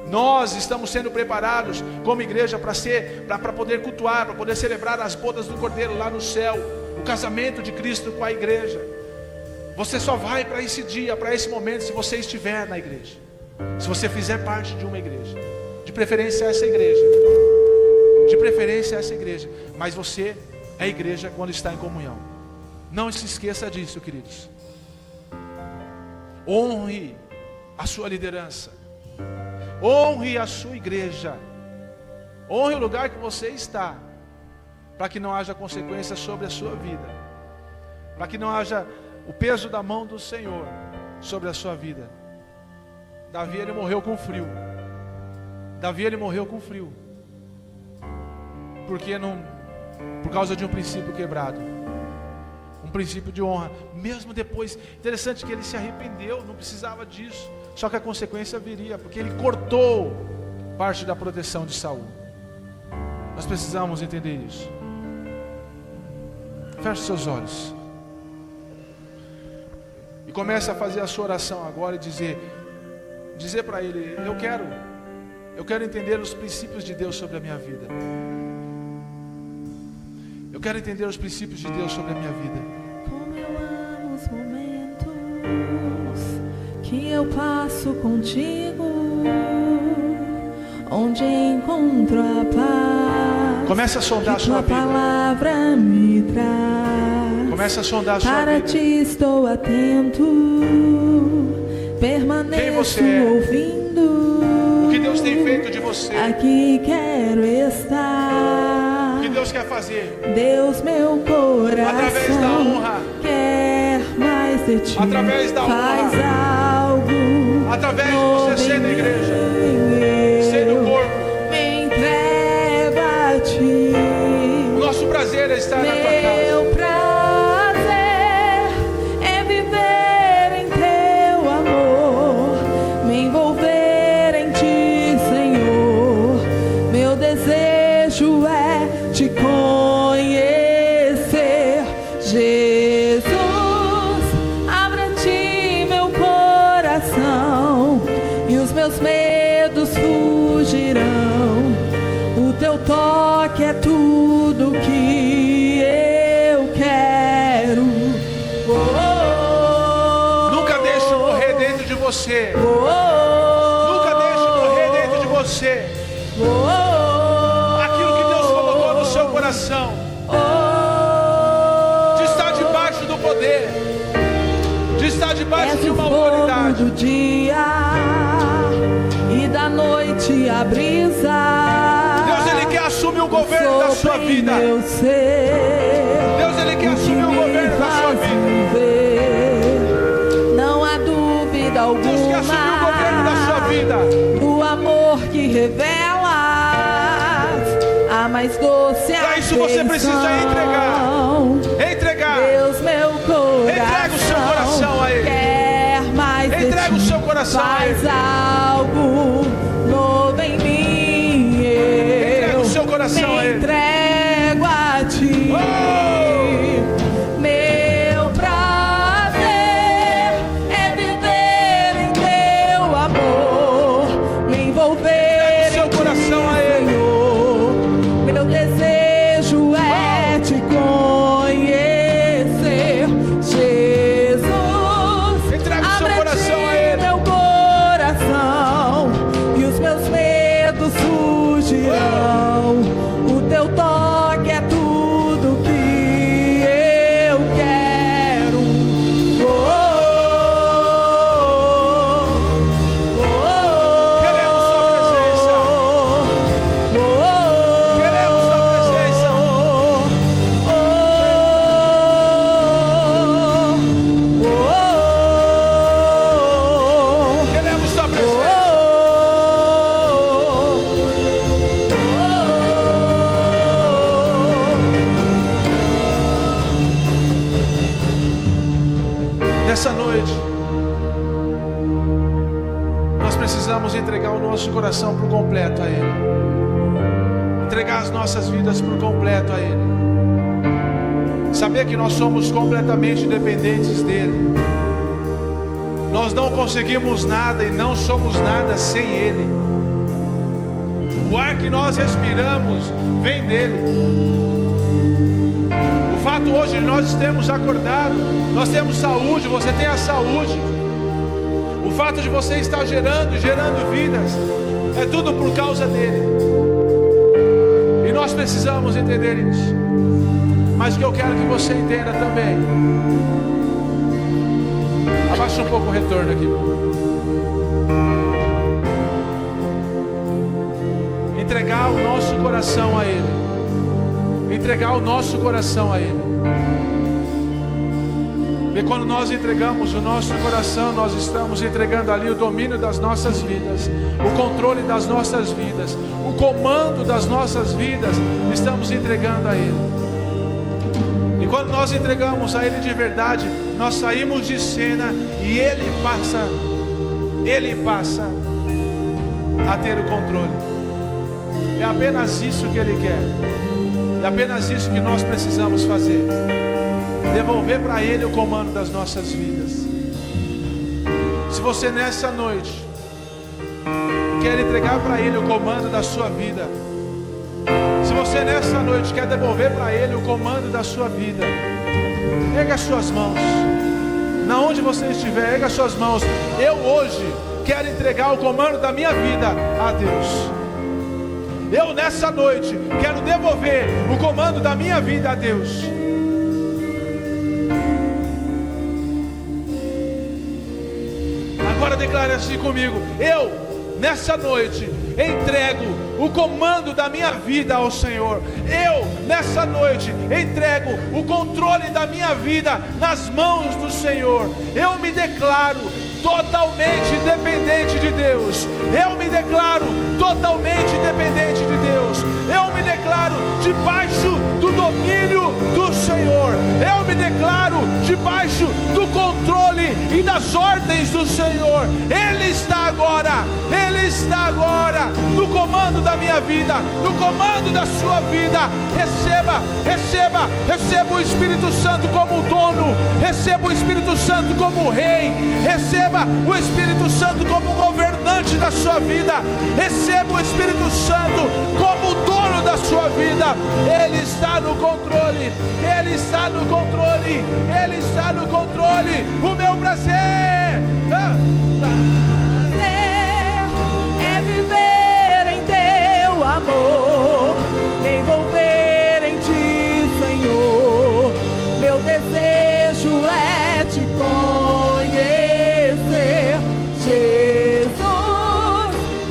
Speaker 1: Nós estamos sendo preparados como igreja para poder cultuar, para poder celebrar as bodas do Cordeiro lá no céu, o casamento de Cristo com a igreja. Você só vai para esse dia, para esse momento, se você estiver na igreja, se você fizer parte de uma igreja, de preferência essa igreja, mas você é igreja quando está em comunhão. Não se esqueça disso, queridos. Honre a sua liderança, honre a sua igreja, honre o lugar que você está, para que não haja consequências sobre a sua vida, para que não haja o peso da mão do Senhor sobre a sua vida. Davi, ele morreu com frio. Por causa de um princípio quebrado, um princípio de honra. Mesmo depois, interessante que ele se arrependeu, não precisava disso, só que a consequência viria, porque ele cortou parte da proteção de Saul. Nós precisamos entender isso. Feche seus olhos e comece a fazer a sua oração agora e dizer para ele: eu quero entender os princípios de Deus sobre a minha vida. Eu quero entender os princípios de Deus sobre a minha vida.
Speaker 2: Como eu amo os momentos que eu passo contigo, onde encontro a paz.
Speaker 1: Comece a sondar a sua vida.
Speaker 2: Tua palavra me traz.
Speaker 1: Comece a sondar a sua vida.
Speaker 2: Para ti estou atento, permaneço ouvindo.
Speaker 1: O que Deus tem feito de você?
Speaker 2: Aqui quero estar.
Speaker 1: O que Deus quer fazer?
Speaker 2: Deus, meu coração,
Speaker 1: através da honra,
Speaker 2: quer mais de ti.
Speaker 1: Através da
Speaker 2: faz
Speaker 1: honra,
Speaker 2: algo,
Speaker 1: através de você sendo igreja, sendo corpo.
Speaker 2: Me entrego a ti.
Speaker 1: O nosso prazer é estar na tua casa.
Speaker 2: Meu prazer é viver em teu amor, me envolver em ti, Senhor. Meu desejo é te conhecer, Jesus. Abra ti meu coração e os meus medos fugirão. O teu toque é tudo que eu quero.
Speaker 1: Nunca deixe morrer dentro de você. Nunca deixe morrer dentro de você coração, de estar debaixo do poder, de estar debaixo de uma autoridade.
Speaker 2: Do dia e da noite a brisa.
Speaker 1: Deus, ele quer assumir o governo da sua vida.
Speaker 2: Deus,
Speaker 1: ele quer assumir o governo da sua vida.
Speaker 2: Não há dúvida alguma.
Speaker 1: Deus quer assumir o governo da sua vida.
Speaker 2: Do amor que revela a mais doce afeição.
Speaker 1: Para isso você precisa entregar.
Speaker 2: Deus, meu coração.
Speaker 1: Entrega o seu coração a Ele.
Speaker 2: Quer mais
Speaker 1: entrega o seu coração a Ele.
Speaker 2: Faz algo novo em mim.
Speaker 1: Entrega o seu coração a Ele.
Speaker 2: Entrego a ti. Meu prazer é viver em teu amor, me envolver.
Speaker 1: Entrega o seu coração a Ele.
Speaker 2: Meu desejo é te conhecer, Jesus.
Speaker 1: Entrega o seu coração a Ele.
Speaker 2: Meu coração e os meus medos fugirão. O teu toque é tudo que eu quero.
Speaker 1: Queremos sua presença. Queremos sua presença. Queremos sua presença. Nessa noite, nós precisamos entregar o nosso coração por completo a Ele. Entregar as nossas vidas por completo a Ele. Saber que nós somos completamente dependentes dEle. Nós não conseguimos nada e não somos nada sem Ele. O ar que nós respiramos vem dele. O fato hoje de nós termos acordado, nós temos saúde, você tem a saúde. O fato de você estar gerando vidas, é tudo por causa dele. E nós precisamos entender isso. Mas o que eu quero que você entenda também, abaixa um pouco o retorno aqui. Entregar o nosso coração a ele. Entregar o nosso coração a ele. E quando nós entregamos o nosso coração, nós estamos entregando ali o domínio das nossas vidas, o controle das nossas vidas, o comando das nossas vidas, estamos entregando a ele. E quando nós entregamos a ele de verdade, nós saímos de cena e ele passa a ter o controle. É apenas isso que ele quer. É apenas isso que nós precisamos fazer. Devolver para ele o comando das nossas vidas. Se você nessa noite quer entregar para ele o comando da sua vida, se você nessa noite quer devolver para ele o comando da sua vida, erga as suas mãos. Na onde você estiver, erga as suas mãos. Eu hoje quero entregar o comando da minha vida a Deus. Eu nessa noite quero devolver o comando da minha vida a Deus. Agora declare assim comigo: eu nessa noite entrego o comando da minha vida ao Senhor. Eu nessa noite entrego o controle da minha vida nas mãos do Senhor. Eu me declaro totalmente dependente de Deus. Eu me declaro totalmente dependente de Deus. Eu me declaro debaixo do domínio do Senhor. Eu me declaro debaixo do controle e das ordens do Senhor. Ele está agora no comando da minha vida, no comando da sua vida. Receba o Espírito Santo como dono, receba o Espírito Santo como rei, receba o Espírito Santo como governante da sua vida, receba o Espírito Santo como dono da sua vida. Ele está no controle, Ele está no controle, Ele está no controle. O meu prazer
Speaker 2: é viver em teu amor, envolver em ti, Senhor. Meu desejo é te conhecer, Jesus.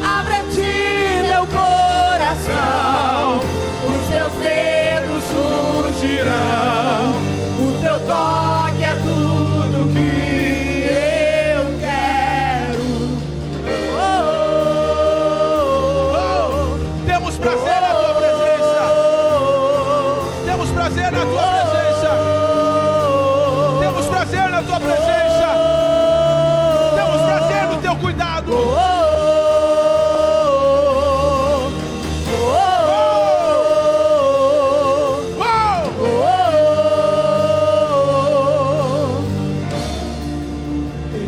Speaker 2: Abre a ti meu coração, os teus dedos surgirão, o teu toque é tudo que eu quero.
Speaker 1: Temos prazer na tua presença. Temos prazer na tua presença. Temos prazer na tua presença. Temos prazer no teu cuidado.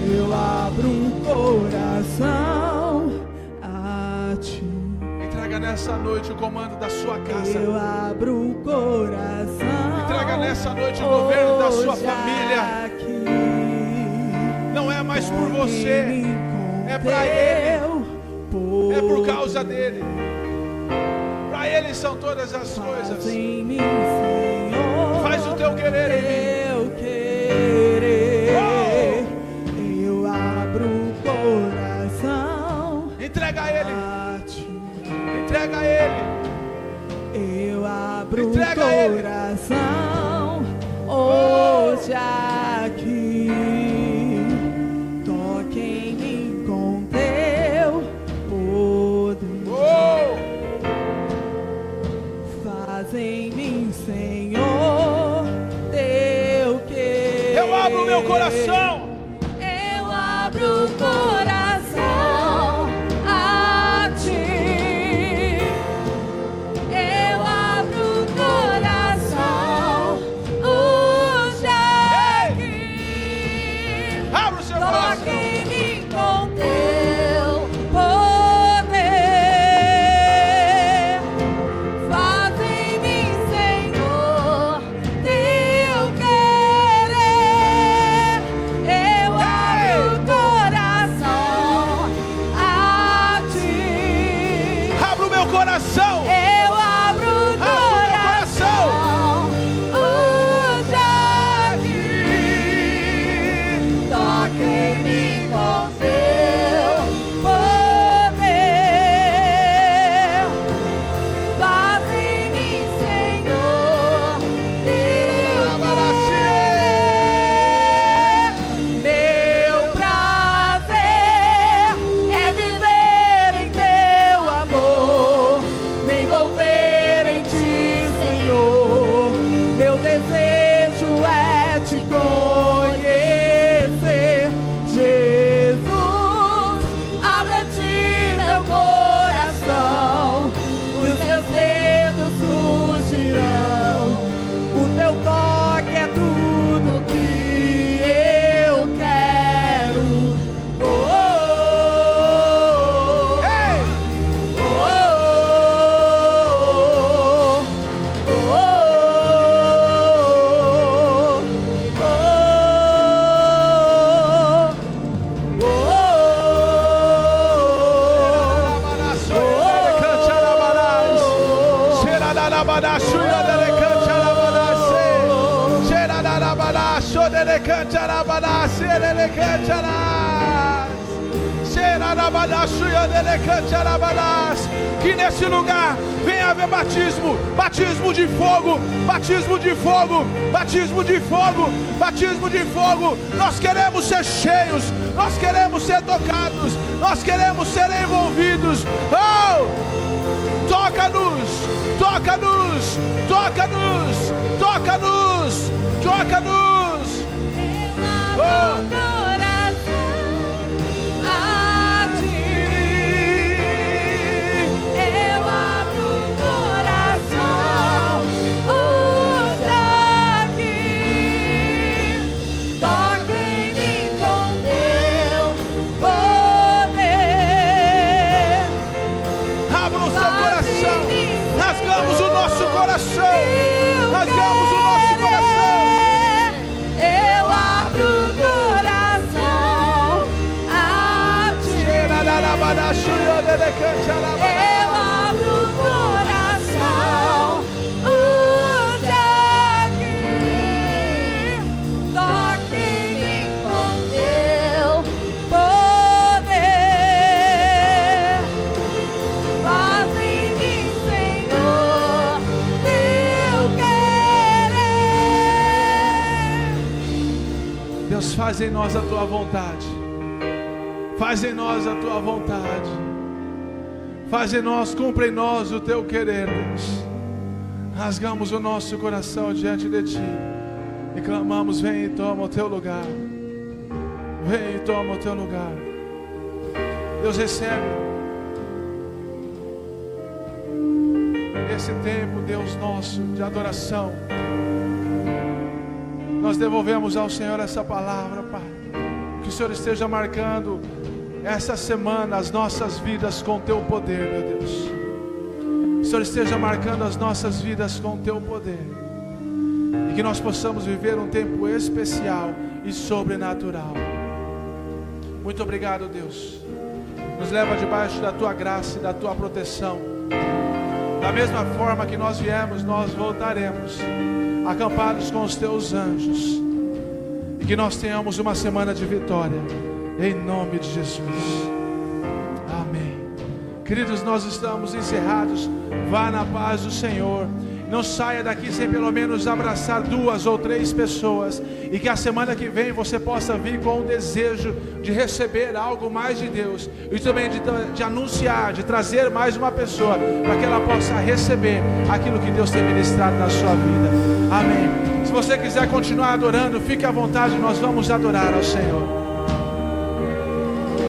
Speaker 2: Eu abro o coração a ti.
Speaker 1: Entrega nessa noite o comando da sua casa.
Speaker 2: Eu abro o coração.
Speaker 1: Entrega nessa noite o governo da sua família.
Speaker 2: Aqui,
Speaker 1: Não é mais por você, é para Ele. É por causa dele. Para Ele são todas as coisas.
Speaker 2: Faz em mim, Senhor,
Speaker 1: Faz o teu querer em mim.
Speaker 2: eu querer. Eu abro o coração
Speaker 1: Entrega a Ele.
Speaker 2: a ti.
Speaker 1: Entrega a Ele.
Speaker 2: Eu abro
Speaker 1: Entrega
Speaker 2: o
Speaker 1: a Ele.
Speaker 2: coração hoje aqui. Toque em mim com teu poder.
Speaker 1: Oh!
Speaker 2: Faz em mim, Senhor, teu querer.
Speaker 1: Eu abro o meu coração.
Speaker 2: Eu abro o coração a ti. Eu abro o coração hoje aqui.
Speaker 1: Abra o seu
Speaker 2: Toque
Speaker 1: coração.
Speaker 2: em mim com teu poder.
Speaker 1: Que nesse lugar venha haver batismo, batismo de fogo, batismo de fogo, batismo de fogo, batismo de fogo. Nós queremos ser cheios, nós queremos ser tocados, nós queremos ser envolvidos. Oh! Toca-nos, toca-nos, toca-nos, toca-nos, toca-nos. Oh! Rasgamos o nosso coração.
Speaker 2: Eu abro o coração a ti. Eu abro o coração, use aqui. Toque-me com teu poder. Faz em mim, Senhor,
Speaker 1: Deus, faz em nós a tua vontade. Faz em nós a tua vontade. Faz em nós, cumpre em nós o teu querer, Deus. Rasgamos o nosso coração diante de ti e clamamos: vem e toma o teu lugar. Vem e toma o teu lugar. Deus, recebe esse tempo, Deus nosso, de adoração. Nós devolvemos ao Senhor essa palavra, Pai. Que o Senhor esteja marcando essa semana as nossas vidas com teu poder, meu Deus. Que o Senhor esteja marcando as nossas vidas com teu poder. E que nós possamos viver um tempo especial e sobrenatural. Muito obrigado, Deus. Nos leva debaixo da tua graça e da tua proteção. Da mesma forma que nós viemos, nós voltaremos, acampados com os teus anjos. E que nós tenhamos uma semana de vitória, em nome de Jesus. Amém. Queridos, nós estamos encerrados. Vá na paz do Senhor. Não saia daqui sem pelo menos abraçar 2 ou 3 pessoas. E que a semana que vem você possa vir com o desejo de receber algo mais de Deus. E também de anunciar, de trazer mais uma pessoa, para que ela possa receber aquilo que Deus tem ministrado na sua vida. Amém. Se você quiser continuar adorando, fique à vontade, nós vamos adorar ao Senhor.